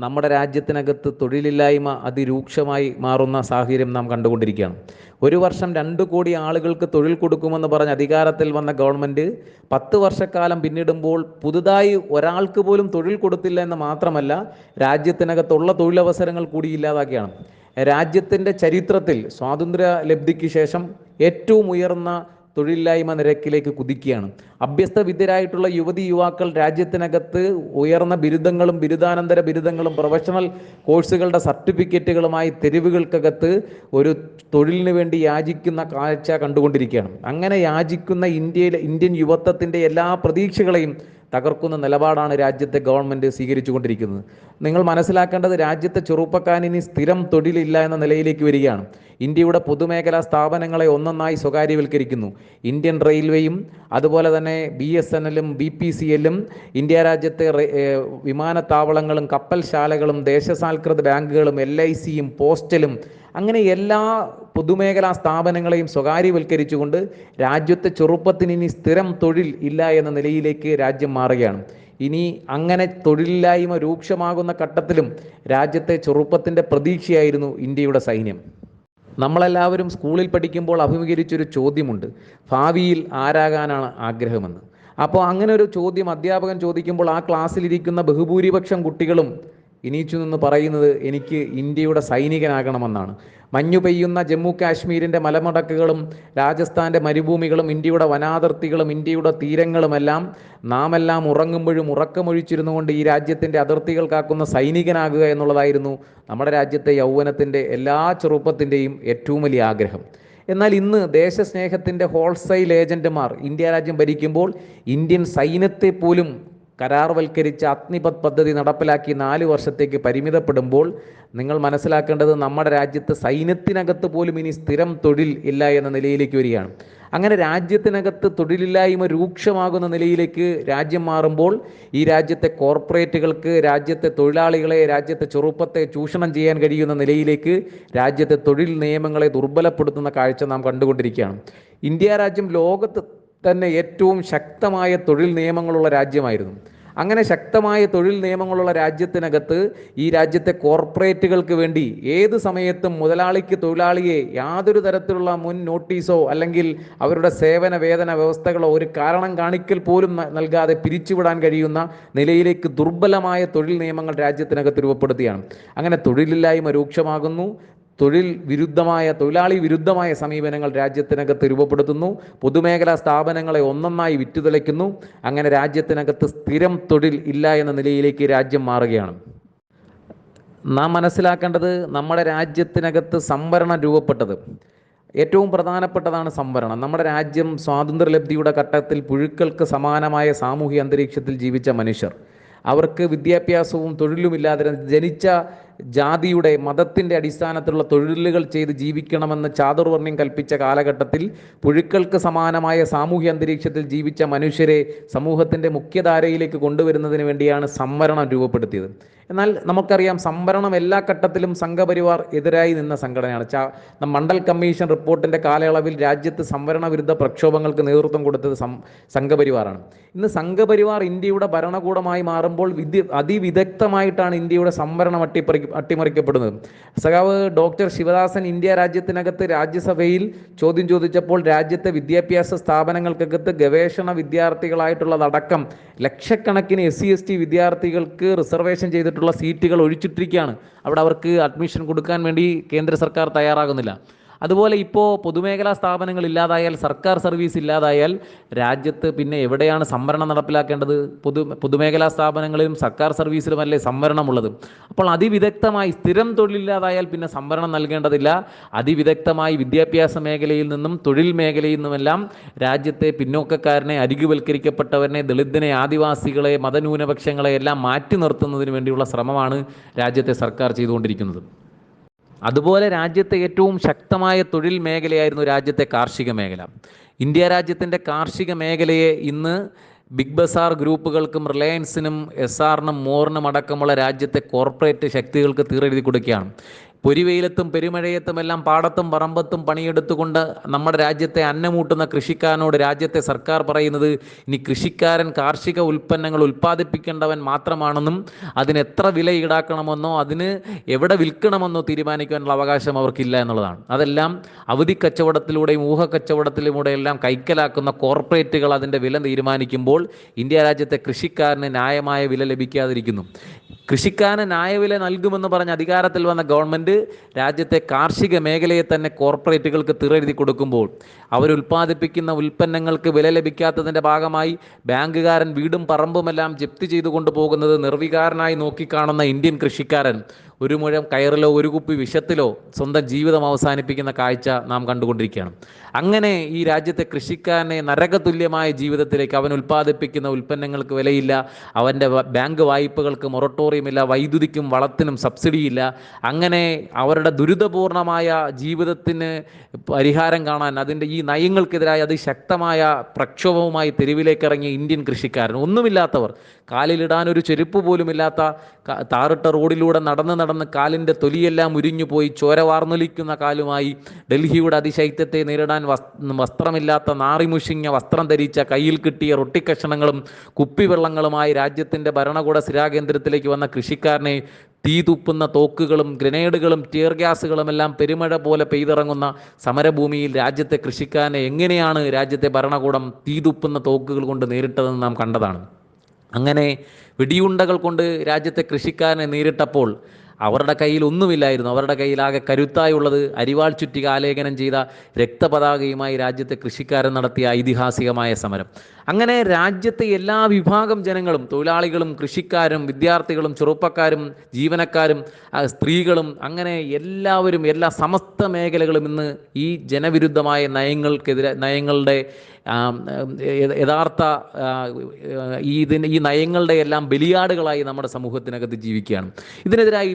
S1: നമ്മുടെ രാജ്യത്തിനകത്ത് തൊഴിലില്ലായ്മ അതിരൂക്ഷമായി മാറുന്ന സാഹചര്യം നാം കണ്ടുകൊണ്ടിരിക്കുകയാണ്. ഒരു വർഷം 2 കോടി ആളുകൾക്ക് തൊഴിൽ കൊടുക്കുമെന്ന് പറഞ്ഞ് അധികാരത്തിൽ വന്ന ഗവൺമെൻറ് 10 വർഷക്കാലം പിന്നിടുമ്പോൾ പുതുതായി ഒരാൾക്ക് പോലും തൊഴിൽ കൊടുത്തില്ല എന്ന് മാത്രമല്ല, രാജ്യത്തിനകത്തുള്ള തൊഴിലവസരങ്ങൾ കൂടി ഇല്ലാതാക്കിയാണ്. രാജ്യത്തിൻ്റെ ചരിത്രത്തിൽ സ്വാതന്ത്ര്യ ലബ്ധിക്ക് ശേഷം ഏറ്റവും ഉയർന്ന തൊഴിലില്ലായ്മ നിരക്കിലേക്ക് കുതിക്കുകയാണ്. അഭ്യസ്ത വിദ്യരായിട്ടുള്ള യുവതി യുവാക്കൾ രാജ്യത്തിനകത്ത് ഉയർന്ന ബിരുദങ്ങളും ബിരുദാനന്തര ബിരുദങ്ങളും പ്രൊഫഷണൽ കോഴ്സുകളുടെ സർട്ടിഫിക്കറ്റുകളുമായി തെരുവുകൾക്കകത്ത് ഒരു തൊഴിലിന് വേണ്ടി യാചിക്കുന്ന കാഴ്ച കണ്ടുകൊണ്ടിരിക്കുകയാണ്. അങ്ങനെ യാചിക്കുന്ന ഇന്ത്യൻ യുവത്വത്തിൻ്റെ എല്ലാ പ്രതീക്ഷകളെയും തകർക്കുന്ന നിലപാടാണ് രാജ്യത്തെ ഗവൺമെൻറ് സ്വീകരിച്ചു കൊണ്ടിരിക്കുന്നത്. നിങ്ങൾ മനസ്സിലാക്കേണ്ടത്, രാജ്യത്തെ ചെറുപ്പക്കാരൻ ഇനി സ്ഥിരം തൊഴിലില്ല എന്ന നിലയിലേക്ക് വരികയാണ്. ഇന്ത്യയുടെ പൊതുമേഖലാ സ്ഥാപനങ്ങളെ ഒന്നൊന്നായി സ്വകാര്യവൽക്കരിക്കുന്നു. ഇന്ത്യൻ റെയിൽവേയും അതുപോലെ തന്നെ BSNLും BPCLും ഇന്ത്യ രാജ്യത്തെ വിമാനത്താവളങ്ങളും കപ്പൽശാലകളും ദേശസാൽകൃത ബാങ്കുകളും LICയും പോസ്റ്റലും അങ്ങനെ എല്ലാ പൊതുമേഖലാ സ്ഥാപനങ്ങളെയും സ്വകാര്യവൽക്കരിച്ചുകൊണ്ട് രാജ്യത്തെ ചെറുപ്പത്തിന് ഇനി സ്ഥിരം തൊഴിൽ ഇല്ല എന്ന നിലയിലേക്ക് രാജ്യം മാറുകയാണ്. ഇനി അങ്ങനെ തൊഴിലില്ലായ്മ രൂക്ഷമാകുന്ന ഘട്ടത്തിലും രാജ്യത്തെ ചെറുപ്പത്തിൻ്റെ പ്രതീക്ഷയായിരുന്നു ഇന്ത്യയുടെ സൈന്യം. നമ്മളെല്ലാവരും സ്കൂളിൽ പഠിക്കുമ്പോൾ അഭിമുഖീകരിച്ചൊരു ചോദ്യമുണ്ട്, ഭാവിയിൽ ആരാകാനാണ് ആഗ്രഹമെന്ന്. അപ്പോൾ അങ്ങനെ ഒരു ചോദ്യം അധ്യാപകൻ ചോദിക്കുമ്പോൾ ആ ക്ലാസ്സിലിരിക്കുന്ന ബഹുഭൂരിപക്ഷം കുട്ടികളും എണീച്ചു നിന്ന് പറയുന്നത് എനിക്ക് ഇന്ത്യയുടെ സൈനികനാകണമെന്നാണ്. മഞ്ഞു പെയ്യുന്ന ജമ്മു കാശ്മീരിൻ്റെ മലമടക്കുകളും രാജസ്ഥാൻ്റെ മരുഭൂമികളും ഇന്ത്യയുടെ വനാതിർത്തികളും ഇന്ത്യയുടെ തീരങ്ങളുമെല്ലാം നാമെല്ലാം ഉറങ്ങുമ്പോഴും ഉറക്കമൊഴിച്ചിരുന്നു കൊണ്ട് ഈ രാജ്യത്തിൻ്റെ അതിർത്തികൾ കാക്കുന്ന സൈനികനാകുക എന്നുള്ളതായിരുന്നു നമ്മുടെ രാജ്യത്തെ യൗവനത്തിൻ്റെ എല്ലാ ചെറുപ്പത്തിൻ്റെയും ഏറ്റവും വലിയ ആഗ്രഹം. എന്നാൽ ഇന്ന് ദേശസ്നേഹത്തിൻ്റെ ഹോൾസെയിൽ ഏജൻറ്റുമാർ ഇന്ത്യ രാജ്യം ഭരിക്കുമ്പോൾ ഇന്ത്യൻ സൈന്യത്തെ പോലും കരാർവൽക്കരിച്ച അഗ്നിപഥ് പദ്ധതി നടപ്പിലാക്കി 4 വർഷത്തേക്ക് പരിമിതപ്പെടുമ്പോൾ നിങ്ങൾ മനസ്സിലാക്കേണ്ടത്, നമ്മുടെ രാജ്യത്ത് സൈന്യത്തിനകത്ത് പോലും ഇനി സ്ഥിരം തൊഴിൽ ഇല്ല എന്ന നിലയിലേക്ക് വരികയാണ്. അങ്ങനെ രാജ്യത്തിനകത്ത് തൊഴിലില്ലായ്മ രൂക്ഷമാകുന്ന നിലയിലേക്ക് രാജ്യം മാറുമ്പോൾ ഈ രാജ്യത്തെ കോർപ്പറേറ്റുകൾക്ക് രാജ്യത്തെ തൊഴിലാളികളെ, രാജ്യത്തെ ചെറുപ്പത്തെ ചൂഷണം ചെയ്യാൻ കഴിയുന്ന നിലയിലേക്ക് രാജ്യത്തെ തൊഴിൽ നിയമങ്ങളെ ദുർബലപ്പെടുത്തുന്ന കാഴ്ച നാം കണ്ടുകൊണ്ടിരിക്കുകയാണ്. ഇന്ത്യ രാജ്യം ലോകത്ത് തന്നെ ഏറ്റവും ശക്തമായ തൊഴിൽ നിയമങ്ങളുള്ള രാജ്യമായിരുന്നു. അങ്ങനെ ശക്തമായ തൊഴിൽ നിയമങ്ങളുള്ള രാജ്യത്തിനകത്ത് ഈ രാജ്യത്തെ കോർപ്പറേറ്റുകൾക്ക് വേണ്ടി ഏത് സമയത്തും മുതലാളിക്ക് തൊഴിലാളിയെ യാതൊരു തരത്തിലുള്ള മുൻ നോട്ടീസോ അല്ലെങ്കിൽ അവരുടെ സേവന വേതന വ്യവസ്ഥകളോ ഒരു കാരണം കാണിക്കൽ പോലും നൽകാതെ പിരിച്ചുവിടാൻ കഴിയുന്ന നിലയിലേക്ക് ദുർബലമായ തൊഴിൽ നിയമങ്ങൾ രാജ്യത്തിനകത്ത് രൂപപ്പെടുത്തുകയാണ്. അങ്ങനെ തൊഴിലില്ലായ്മ രൂക്ഷമാകുന്നു. തൊഴിലാളി വിരുദ്ധമായ സമീപനങ്ങൾ രാജ്യത്തിനകത്ത് രൂപപ്പെടുത്തുന്നു. പൊതുമേഖലാ സ്ഥാപനങ്ങളെ ഒന്നൊന്നായി വിറ്റുതുലയ്ക്കുന്നു. അങ്ങനെ രാജ്യത്തിനകത്ത് സ്ഥിരം തൊഴിൽ ഇല്ല എന്ന നിലയിലേക്ക് രാജ്യം മാറുകയാണ്. നാം മനസ്സിലാക്കേണ്ടത്, നമ്മുടെ രാജ്യത്തിനകത്ത് സംവരണം രൂപപ്പെട്ടത് ഏറ്റവും പ്രധാനപ്പെട്ടതാണ് സംവരണം. നമ്മുടെ രാജ്യം സ്വാതന്ത്ര്യലബ്ധിയുടെ ഘട്ടത്തിൽ പുഴുക്കൾക്ക് സമാനമായ സാമൂഹിക അന്തരീക്ഷത്തിൽ ജീവിച്ച മനുഷ്യർ, അവർക്ക് വിദ്യാഭ്യാസവും തൊഴിലുമില്ലാതെ ജനിച്ച ജാതിയുടെ മതത്തിൻ്റെ അടിസ്ഥാനത്തിലുള്ള തൊഴിലുകൾ ചെയ്ത് ജീവിക്കണമെന്ന് ചാതുർവർണ്ണ്യം കൽപ്പിച്ച കാലഘട്ടത്തിൽ പുഴുക്കൾക്ക് സമാനമായ സാമൂഹ്യ അന്തരീക്ഷത്തിൽ ജീവിച്ച മനുഷ്യരെ സമൂഹത്തിൻ്റെ മുഖ്യധാരയിലേക്ക് കൊണ്ടുവരുന്നതിന് വേണ്ടിയാണ് സംവരണം രൂപപ്പെടുത്തിയത്. എന്നാൽ നമുക്കറിയാം, സംവരണം എല്ലാ ഘട്ടത്തിലും സംഘപരിവാർ എതിരായി നിന്ന സംഘടനയാണ്. മണ്ഡൽ കമ്മീഷൻ റിപ്പോർട്ടിൻ്റെ കാലയളവിൽ രാജ്യത്ത് സംവരണ വിരുദ്ധ പ്രക്ഷോഭങ്ങൾക്ക് നേതൃത്വം കൊടുത്തത് സംഘപരിവാറാണ്. ഇന്ന് സംഘപരിവാർ ഇന്ത്യയുടെ ഭരണകൂടമായി മാറുമ്പോൾ അതിവിദഗ്ധമായിട്ടാണ് ഇന്ത്യയുടെ സംവരണം അട്ടിമറിക്കപ്പെടുന്നത്. സഖാവ് ഡോക്ടർ ശിവദാസൻ ഇന്ത്യ രാജ്യത്തിനകത്ത് രാജ്യസഭയിൽ ചോദ്യം ചോദിച്ചപ്പോൾ രാജ്യത്തെ വിദ്യാഭ്യാസ സ്ഥാപനങ്ങൾക്കകത്ത് ഗവേഷണ വിദ്യാർത്ഥികളായിട്ടുള്ളതടക്കം ലക്ഷക്കണക്കിന് SC/ST വിദ്യാർത്ഥികൾക്ക് റിസർവേഷൻ ചെയ്തിട്ടുള്ള സീറ്റുകൾ ഒഴിച്ചിട്ടിരിക്കുകയാണ്. അവിടെ അവർക്ക് അഡ്മിഷൻ കൊടുക്കാൻ വേണ്ടി കേന്ദ്ര സർക്കാർ തയ്യാറാകുന്നില്ല. അതുപോലെ ഇപ്പോൾ പൊതുമേഖലാ സ്ഥാപനങ്ങൾ ഇല്ലാതായാൽ, സർക്കാർ സർവീസ് ഇല്ലാതായാൽ രാജ്യത്ത് പിന്നെ എവിടെയാണ് സംവരണം നടപ്പിലാക്കേണ്ടത്? പൊതുമേഖലാ സ്ഥാപനങ്ങളിലും സർക്കാർ സർവീസിലുമല്ലേ സംവരണമുള്ളത്? അപ്പോൾ അതിവിദഗ്ധമായി സ്ഥിരം തൊഴിലില്ലാതായാൽ പിന്നെ സംവരണം നൽകേണ്ടതില്ല. അതിവിദഗ്ധമായി വിദ്യാഭ്യാസ മേഖലയിൽ നിന്നും തൊഴിൽ മേഖലയിൽ നിന്നുമെല്ലാം രാജ്യത്തെ പിന്നോക്കക്കാരനെ, അരികുവൽക്കരിക്കപ്പെട്ടവരെ, ദളിതനെ, ആദിവാസികളെ, മതന്യൂനപക്ഷങ്ങളെ എല്ലാം മാറ്റി നിർത്തുന്നതിന് വേണ്ടിയുള്ള ശ്രമമാണ് രാജ്യത്തെ സർക്കാർ ചെയ്തുകൊണ്ടിരിക്കുന്നത്. അതുപോലെ രാജ്യത്തെ ഏറ്റവും ശക്തമായ തൊഴിൽ മേഖലയായിരുന്നു രാജ്യത്തെ കാർഷിക മേഖല. ഇന്ത്യ രാജ്യത്തിൻ്റെ കാർഷിക മേഖലയെ ഇന്ന് ബിഗ് ബസാർ ഗ്രൂപ്പുകൾക്കും റിലയൻസിനും SRനും മോറിനും അടക്കമുള്ള രാജ്യത്തെ കോർപ്പറേറ്റ് ശക്തികൾക്ക് തീരെഴുതി കൊടുക്കുകയാണ്. പൊരിവെയിലത്തും പെരുമഴയത്തുമെല്ലാം പാടത്തും പറമ്പത്തും പണിയെടുത്തുകൊണ്ട് നമ്മുടെ രാജ്യത്തെ അന്നമൂട്ടുന്ന കൃഷിക്കാരനോട് രാജ്യത്തെ സർക്കാർ പറയുന്നത്, ഇനി കൃഷിക്കാരൻ കാർഷിക ഉൽപ്പന്നങ്ങൾ ഉൽപ്പാദിപ്പിക്കേണ്ടവൻ മാത്രമാണെന്നും അതിന് എത്ര വില ഈടാക്കണമെന്നോ അതിന് എവിടെ വിൽക്കണമെന്നോ തീരുമാനിക്കാനുള്ള അവകാശം അവർക്കില്ല എന്നുള്ളതാണ്. അതെല്ലാം അവധി കച്ചവടത്തിലൂടെയും ഊഹക്കച്ചവടത്തിലൂടെയും എല്ലാം കൈക്കലാക്കുന്ന കോർപ്പറേറ്റുകൾ അതിൻ്റെ വില തീരുമാനിക്കുമ്പോൾ ഇന്ത്യ രാജ്യത്തെ കൃഷിക്കാരന് ന്യായമായ വില ലഭിക്കാതിരിക്കുന്നു. കൃഷിക്കാരന് ന്യായവില നൽകുമെന്ന് പറഞ്ഞ് അധികാരത്തിൽ വന്ന ഗവൺമെൻറ് രാജ്യത്തെ കാർഷിക മേഖലയെ തന്നെ കോർപ്പറേറ്റുകൾക്ക് തിറെഴുതി കൊടുക്കുമ്പോൾ അവരുൽപ്പാദിപ്പിക്കുന്ന ഉൽപ്പന്നങ്ങൾക്ക് വില ലഭിക്കാത്തതിൻ്റെ ഭാഗമായി ബാങ്കുകാരൻ വീടും പറമ്പുമെല്ലാം ജപ്തി ചെയ്തു കൊണ്ടുപോകുന്നത് നിർവികാരനായി നോക്കിക്കാണുന്ന ഇന്ത്യൻ കൃഷിക്കാരൻ ഒരു മുഴം കയറിലോ ഒരു കുപ്പി വിഷത്തിലോ സ്വന്തം ജീവിതം അവസാനിപ്പിക്കുന്ന കാഴ്ച നാം കണ്ടുകൊണ്ടിരിക്കുകയാണ്. അങ്ങനെ ഈ രാജ്യത്തെ കൃഷിക്കാരനെ നരകതുല്യമായ ജീവിതത്തിലേക്ക്, അവൻ ഉൽപ്പാദിപ്പിക്കുന്ന ഉൽപ്പന്നങ്ങൾക്ക് വിലയില്ല, അവൻ്റെ ബാങ്ക് വായ്പകൾക്ക് മൊറട്ടോറിയമില്ല, വൈദ്യുതിക്കും വളത്തിനും സബ്സിഡിയില്ല. അങ്ങനെ അവരുടെ ദുരിതപൂർണമായ ജീവിതത്തിന് പരിഹാരം കാണാൻ അതിൻ്റെ ഈ നയങ്ങൾക്കെതിരായി അതിശക്തമായ പ്രക്ഷോഭവുമായി തെരുവിലേക്ക് ഇറങ്ങിയ ഇന്ത്യൻ കൃഷിക്കാരൻ, ഒന്നുമില്ലാത്തവർ, കാലിലിടാനൊരു ചെരുപ്പ് പോലുമില്ലാത്ത താറിട്ട റോഡിലൂടെ നടന്ന് കാലിൻ്റെ തൊലിയെല്ലാം ഉരിഞ്ഞു പോയി ചോര വാർന്നൊലിക്കുന്ന കാലുമായി ഡൽഹിയുടെ അതിശൈത്യത്തെ നേരിടാൻ വസ്ത്രമില്ലാത്ത നാറിമുഷിഞ്ഞ വസ്ത്രം ധരിച്ച, കയ്യിൽ കിട്ടിയ റൊട്ടിക്കഷണങ്ങളും കുപ്പിവെള്ളങ്ങളുമായി രാജ്യത്തിൻ്റെ ഭരണകൂട സ്ഥിരാകേന്ദ്രത്തിലേക്ക് വന്ന കൃഷിക്കാരനെ തീ തുപ്പുന്ന തോക്കുകളും ഗ്രനേഡുകളും ടിയർ ഗ്യാസുകളുമെല്ലാം പെരുമഴ പോലെ പെയ്തിറങ്ങുന്ന സമരഭൂമിയിൽ രാജ്യത്തെ കൃഷിക്കാരനെ എങ്ങനെയാണ് രാജ്യത്തെ ഭരണകൂടം തീ തുപ്പുന്ന തോക്കുകൾ കൊണ്ട് നേരിട്ടതെന്ന് നാം കണ്ടതാണ്. അങ്ങനെ വെടിയുണ്ടകൾ കൊണ്ട് രാജ്യത്തെ കൃഷിക്കാരനെ നേരിട്ടപ്പോൾ അവരുടെ കയ്യിൽ ഒന്നുമില്ലായിരുന്നു. അവരുടെ കയ്യിലാകെ കരുത്തായുള്ളത് അരിവാൾ ചുറ്റിക ആലേഖനം ചെയ്ത രക്തപതാകയുമായി രാജ്യത്തെ കൃഷിക്കാരൻ നടത്തിയ ഐതിഹാസികമായ സമരം. അങ്ങനെ രാജ്യത്തെ എല്ലാ വിഭാഗം ജനങ്ങളും, തൊഴിലാളികളും കൃഷിക്കാരും വിദ്യാർത്ഥികളും ചെറുപ്പക്കാരും ജീവനക്കാരും സ്ത്രീകളും, അങ്ങനെ എല്ലാവരും, എല്ലാ സമസ്ത മേഖലകളും ഇന്ന് ഈ ജനവിരുദ്ധമായ നയങ്ങളുടെ യഥാർത്ഥ ഈ നയങ്ങളുടെ എല്ലാം ബലിയാടുകളായി നമ്മുടെ സമൂഹത്തിനകത്ത് ജീവിക്കുകയാണ്. ഇതിനെതിരായി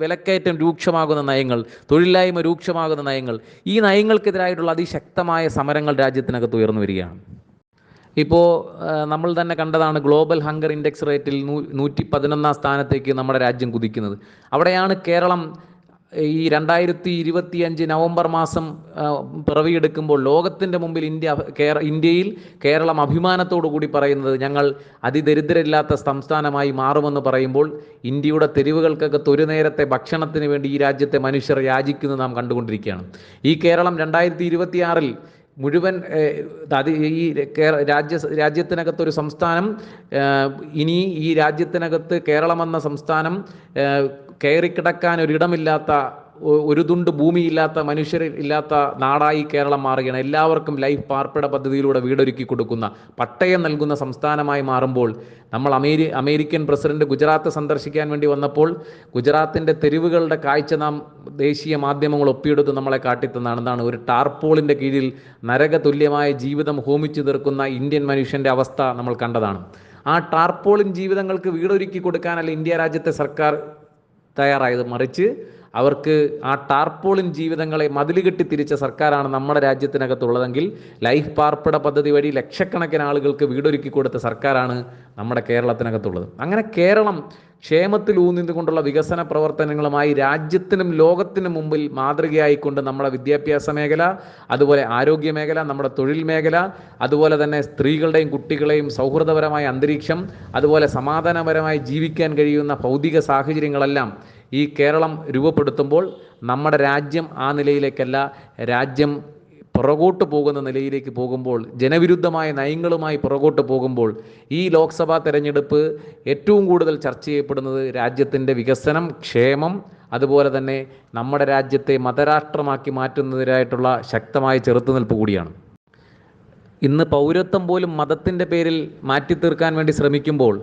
S1: വിലക്കയറ്റം രൂക്ഷമാകുന്ന നയങ്ങൾ, തൊഴിലില്ലായ്മ രൂക്ഷമാകുന്ന നയങ്ങൾ, ഈ നയങ്ങൾക്കെതിരായിട്ടുള്ള അതിശക്തമായ സമരങ്ങൾ രാജ്യത്തിനകത്ത് ഉയർന്നു വരികയാണ്. ഇപ്പോൾ നമ്മൾ തന്നെ കണ്ടതാണ്, ഗ്ലോബൽ ഹങ്കർ ഇൻഡെക്സ് റേറ്റിൽ 111 സ്ഥാനത്തേക്ക് നമ്മുടെ രാജ്യം കുതിക്കുന്നത്. അവിടെയാണ് കേരളം ഈ 2025 നവംബർ മാസം പിറവിയെടുക്കുമ്പോൾ ലോകത്തിൻ്റെ മുമ്പിൽ ഇന്ത്യയിൽ കേരളം അഭിമാനത്തോടു കൂടി പറയുന്നത്, ഞങ്ങൾ അതിദരിദ്രരില്ലാത്ത സംസ്ഥാനമായി മാറുമെന്ന് പറയുമ്പോൾ ഇന്ത്യയുടെ തെരുവുകൾക്കകത്ത് ഒരു നേരത്തെ ഭക്ഷണത്തിന് വേണ്ടി ഈ രാജ്യത്തെ മനുഷ്യർ യാചിക്കുന്നത് നാം കണ്ടുകൊണ്ടിരിക്കുകയാണ്. ഈ കേരളം 2026 മുഴുവൻ ഈ രാജ്യത്തിനകത്തൊരു സംസ്ഥാനം, ഇനി ഈ രാജ്യത്തിനകത്ത് കേരളമെന്ന സംസ്ഥാനം കയറിക്കിടക്കാൻ ഒരിടമില്ലാത്ത ഒരു തുണ്ട് ഭൂമിയില്ലാത്ത മനുഷ്യർ ഇല്ലാത്ത നാടായി കേരളം മാറുകയാണ്. എല്ലാവർക്കും ലൈഫ് പാർപ്പിട പദ്ധതിയിലൂടെ വീടൊരുക്കി കൊടുക്കുന്ന, പട്ടയം നൽകുന്ന സംസ്ഥാനമായി മാറുമ്പോൾ നമ്മൾ അമേരിക്കൻ പ്രസിഡന്റ് ഗുജറാത്ത് സന്ദർശിക്കാൻ വേണ്ടി വന്നപ്പോൾ ഗുജറാത്തിൻ്റെ തെരുവുകളുടെ കാഴ്ച നാം ദേശീയ മാധ്യമങ്ങൾ ഒപ്പിയെടുത്ത് നമ്മളെ കാട്ടിത്തന്നാണ്. എന്താണ്? ഒരു ടാർപോളിൻ്റെ കീഴിൽ നരകതുല്യമായ ജീവിതം ഹോമിച്ചു തീർക്കുന്ന ഇന്ത്യൻ മനുഷ്യൻ്റെ അവസ്ഥ നമ്മൾ കണ്ടതാണ്. ആ ടാർപോളിൻ ജീവിതങ്ങൾക്ക് വീടൊരുക്കി കൊടുക്കാനല്ല ഇന്ത്യ രാജ്യത്തെ സർക്കാർ തയ്യാറായത്, മറിച്ച് അവർക്ക് ആ ടാർപോളിൻ ജീവിതങ്ങളെ മതിലുകെട്ടി തിരിച്ച സർക്കാരാണ് നമ്മുടെ രാജ്യത്തിനകത്തുള്ളതെങ്കിൽ ലൈഫ് പാർപ്പിട പദ്ധതി വഴി ലക്ഷക്കണക്കിന് ആളുകൾക്ക് വീടൊരുക്കി കൊടുത്ത സർക്കാരാണ് നമ്മുടെ കേരളത്തിനകത്തുള്ളത്. അങ്ങനെ കേരളം ക്ഷേമത്തിൽ ഊന്നിക്കൊണ്ടുള്ള വികസന പ്രവർത്തനങ്ങളുമായി രാജ്യത്തിനും ലോകത്തിനും മുമ്പിൽ മാതൃകയായിക്കൊണ്ട് നമ്മുടെ വിദ്യാഭ്യാസ മേഖല, അതുപോലെ ആരോഗ്യ മേഖല, നമ്മുടെ തൊഴിൽ മേഖല, അതുപോലെ തന്നെ സ്ത്രീകളുടെയും കുട്ടികളെയും സൗഹൃദപരമായ അന്തരീക്ഷം, അതുപോലെ സമാധാനപരമായി ജീവിക്കാൻ കഴിയുന്ന ഭൗതിക സാഹചര്യങ്ങളെല്ലാം ഈ കേരളം രൂപപ്പെടുത്തുമ്പോൾ നമ്മുടെ രാജ്യം ആ നിലയിലേക്കല്ല, രാജ്യം പുറകോട്ട് പോകുന്ന നിലയിലേക്ക് പോകുമ്പോൾ, ജനവിരുദ്ധമായ നയങ്ങളുമായി പുറകോട്ട് പോകുമ്പോൾ ഈ ലോക്സഭാ തെരഞ്ഞെടുപ്പ് ഏറ്റവും കൂടുതൽ ചർച്ച ചെയ്യപ്പെടുന്നത് രാജ്യത്തിൻ്റെ വികസനം, ക്ഷേമം, അതുപോലെ തന്നെ നമ്മുടെ രാജ്യത്തെ മതരാഷ്ട്രമാക്കി മാറ്റുന്നതിനായിട്ടുള്ള ശക്തമായ ചെറുത്തുനിൽപ്പ് കൂടിയാണ്. ഇന്ന് പൗരത്വം പോലും മതത്തിൻ്റെ പേരിൽ മാറ്റിത്തീർക്കാൻ വേണ്ടി ശ്രമിക്കുമ്പോൾ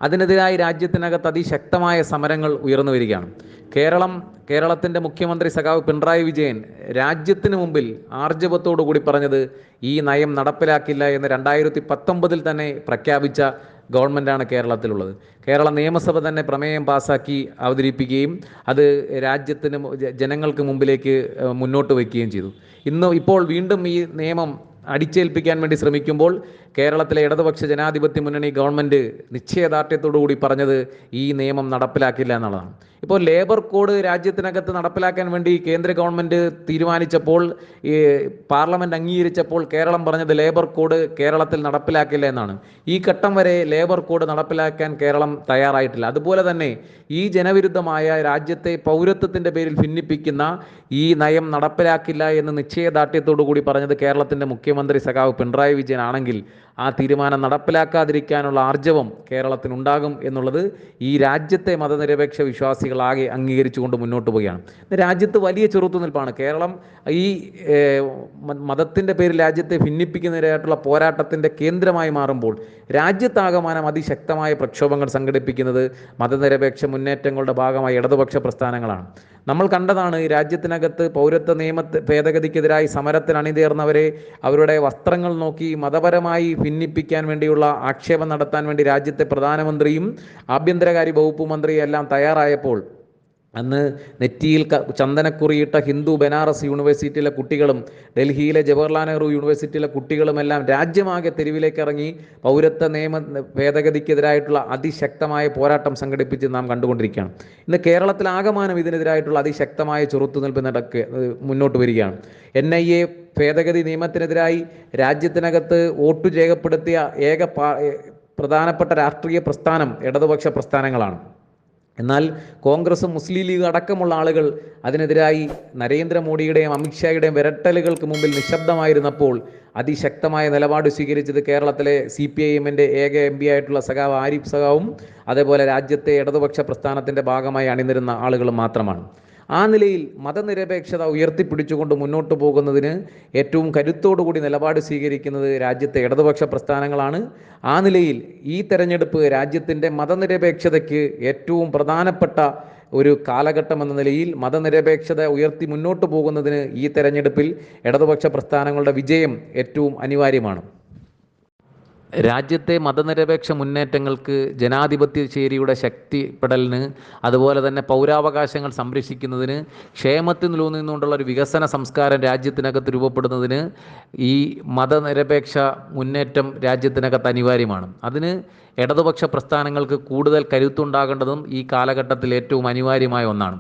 S1: അതിനെതിരായി രാജ്യത്തിനകത്ത് അതിശക്തമായ സമരങ്ങൾ ഉയർന്നു വരികയാണ്. കേരളത്തിൻ്റെ മുഖ്യമന്ത്രി സഖാവ് പിണറായി വിജയൻ രാജ്യത്തിന് മുമ്പിൽ ആർജവത്തോടു കൂടി പറഞ്ഞത് ഈ നയം നടപ്പിലാക്കില്ല എന്ന് 2019 തന്നെ പ്രഖ്യാപിച്ച ഗവൺമെൻറ്റാണ് കേരളത്തിലുള്ളത്. കേരള നിയമസഭ തന്നെ പ്രമേയം പാസാക്കി അവതരിപ്പിക്കുകയും അത് രാജ്യത്തിന് ജനങ്ങൾക്ക് മുമ്പിലേക്ക് മുന്നോട്ട് വയ്ക്കുകയും ചെയ്തു. ഇപ്പോൾ വീണ്ടും ഈ നിയമം അടിച്ചേൽപ്പിക്കാൻ വേണ്ടി ശ്രമിക്കുമ്പോൾ കേരളത്തിലെ ഇടതുപക്ഷ ജനാധിപത്യ മുന്നണി ഗവൺമെൻറ് നിശ്ചയദാർഢ്യത്തോടു കൂടി പറഞ്ഞത് ഈ നിയമം നടപ്പിലാക്കില്ല എന്നുള്ളതാണ്. ഇപ്പോൾ ലേബർ കോഡ് രാജ്യത്തിനകത്ത് നടപ്പിലാക്കാൻ വേണ്ടി കേന്ദ്ര ഗവൺമെൻറ് തീരുമാനിച്ചപ്പോൾ, ഈ പാർലമെൻറ്റ് അംഗീകരിച്ചപ്പോൾ കേരളം പറഞ്ഞത് ലേബർ കോഡ് കേരളത്തിൽ നടപ്പിലാക്കില്ല എന്നാണ്. ഈ ഘട്ടം വരെ ലേബർ കോഡ് നടപ്പിലാക്കാൻ കേരളം തയ്യാറായിട്ടില്ല. അതുപോലെ തന്നെ ഈ ജനവിരുദ്ധമായ രാജ്യത്തെ പൗരത്വത്തിൻ്റെ പേരിൽ ഭിന്നിപ്പിക്കുന്ന ഈ നയം നടപ്പിലാക്കില്ല എന്ന് നിശ്ചയദാർഢ്യത്തോടു കൂടി പറഞ്ഞത് കേരളത്തിൻ്റെ മുഖ്യമന്ത്രി സഖാവ് പിണറായി വിജയൻ ആണെങ്കിൽ ആ തീരുമാനം നടപ്പിലാക്കാതിരിക്കാനുള്ള ആർജവം കേരളത്തിനുണ്ടാകും എന്നുള്ളത് ഈ രാജ്യത്തെ മതനിരപേക്ഷ വിശ്വാസികളാകെ അംഗീകരിച്ചുകൊണ്ട് മുന്നോട്ട് പോവുകയാണ്. രാജ്യത്ത് വലിയ ചെറുത്തുനിൽപ്പാണ്. കേരളം ഈ മതത്തിൻ്റെ പേരിൽ രാജ്യത്തെ ഭിന്നിപ്പിക്കുന്നതിനായിട്ടുള്ള പോരാട്ടത്തിൻ്റെ കേന്ദ്രമായി മാറുമ്പോൾ രാജ്യത്താകമാനം അതിശക്തമായ പ്രക്ഷോഭങ്ങൾ സംഘടിപ്പിക്കുന്നത് മതനിരപേക്ഷ മുന്നേറ്റങ്ങളുടെ ഭാഗമായി ഇടതുപക്ഷ പ്രസ്ഥാനങ്ങളാണ്. നമ്മൾ കണ്ടതാണ് ഈ രാജ്യത്തിനകത്ത് പൗരത്വ നിയമ ഭേദഗതിക്കെതിരായി സമരത്തിന് അണിതേർന്നവരെ അവരുടെ വസ്ത്രങ്ങൾ നോക്കി മതപരമായി ഭിന്നിപ്പിക്കാൻ വേണ്ടിയുള്ള ആക്ഷേപം നടത്താൻ വേണ്ടി രാജ്യത്തെ പ്രധാനമന്ത്രിയും ആഭ്യന്തരകാര്യ വകുപ്പ് മന്ത്രിയും എല്ലാം തയ്യാറായപ്പോൾ അന്ന് നെറ്റിയിൽ ചന്ദനക്കുറിയിട്ട ഹിന്ദു ബനാറസ് യൂണിവേഴ്സിറ്റിയിലെ കുട്ടികളും ഡൽഹിയിലെ ജവഹർലാൽ നെഹ്റു യൂണിവേഴ്സിറ്റിയിലെ കുട്ടികളുമെല്ലാം രാജ്യമാകെ തെരുവിലേക്ക് ഇറങ്ങി പൗരത്വ നിയമ ഭേദഗതിക്കെതിരായിട്ടുള്ള അതിശക്തമായ പോരാട്ടം സംഘടിപ്പിച്ച് നാം കണ്ടുകൊണ്ടിരിക്കുകയാണ്. ഇന്ന് കേരളത്തിലാകമാനം ഇതിനെതിരായിട്ടുള്ള അതിശക്തമായ ചെറുത്തുനിൽപ്പ് മുന്നോട്ട് വരികയാണ്. NIA ഭേദഗതി നിയമത്തിനെതിരായി രാജ്യത്തിനകത്ത് വോട്ട് രേഖപ്പെടുത്തിയ പ്രധാനപ്പെട്ട രാഷ്ട്രീയ പ്രസ്ഥാനം ഇടതുപക്ഷ പ്രസ്ഥാനങ്ങളാണ്. എന്നാൽ കോൺഗ്രസും മുസ്ലിം ലീഗ് അടക്കമുള്ള ആളുകൾ അതിനെതിരായി നരേന്ദ്രമോദിയുടെയും അമിത്ഷായുടെയും വിരട്ടലുകൾക്ക് മുമ്പിൽ നിശബ്ദമായിരുന്നപ്പോൾ അതിശക്തമായ നിലപാട് സ്വീകരിച്ചത് കേരളത്തിലെ CPIMൻ്റെ ഏക MP ആയിട്ടുള്ള സഖാവ് ആരിഫ് സഖാവും അതേപോലെ രാജ്യത്തെ ഇടതുപക്ഷ പ്രസ്ഥാനത്തിൻ്റെ ഭാഗമായി അണിനിരുന്ന ആളുകളും മാത്രമാണ്. ആ നിലയിൽ മതനിരപേക്ഷത ഉയർത്തിപ്പിടിച്ചുകൊണ്ട് മുന്നോട്ട് പോകുന്നതിന് ഏറ്റവും കരുത്തോടുകൂടി നിലപാട് സ്വീകരിക്കുന്നത് രാജ്യത്തെ ഇടതുപക്ഷ പ്രസ്ഥാനങ്ങളാണ്. ആ നിലയിൽ ഈ തെരഞ്ഞെടുപ്പ് രാജ്യത്തിൻ്റെ മതനിരപേക്ഷതയ്ക്ക് ഏറ്റവും പ്രധാനപ്പെട്ട ഒരു കാലഘട്ടം എന്ന നിലയിൽ മതനിരപേക്ഷത ഉയർത്തി മുന്നോട്ട് പോകുന്നതിന് ഈ തെരഞ്ഞെടുപ്പിൽ ഇടതുപക്ഷ പ്രസ്ഥാനങ്ങളുടെ വിജയം ഏറ്റവും അനിവാര്യമാണ്. രാജ്യത്തെ മതനിരപേക്ഷ മുന്നേറ്റങ്ങൾക്ക്, ജനാധിപത്യ ചേരിയുടെ ശക്തിപ്പെടലിന്, അതുപോലെ തന്നെ പൗരാവകാശങ്ങൾ സംരക്ഷിക്കുന്നതിന്, ക്ഷേമത്തിലൂന്നിക്കൊണ്ടുള്ള ഒരു വികസന സംസ്കാരം രാജ്യത്തിനകത്ത് രൂപപ്പെടുന്നതിന് ഈ മതനിരപേക്ഷ മുന്നേറ്റം രാജ്യത്തിനകത്ത് അനിവാര്യമാണ്. അതിന് ഇടതുപക്ഷ പ്രസ്ഥാനങ്ങൾക്ക് കൂടുതൽ കരുത്തുണ്ടാകേണ്ടതും ഈ കാലഘട്ടത്തിൽ ഏറ്റവും അനിവാര്യമായ ഒന്നാണ്.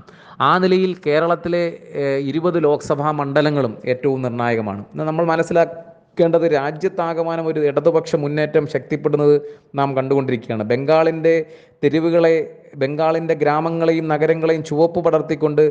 S1: ആ നിലയിൽ കേരളത്തിലെ 20 ലോക്സഭാ മണ്ഡലങ്ങളും ഏറ്റവും നിർണായകമാണ്. നമ്മൾ േണ്ടത് രാജ്യത്താകമാനം ഒരു ഇടതുപക്ഷ മുന്നേറ്റം ശക്തിപ്പെടുന്നത് നാം കണ്ടുകൊണ്ടിരിക്കുകയാണ്. ബംഗാളിൻ്റെ ഗ്രാമങ്ങളെയും നഗരങ്ങളെയും ചുവപ്പ് പടർത്തിക്കൊണ്ട്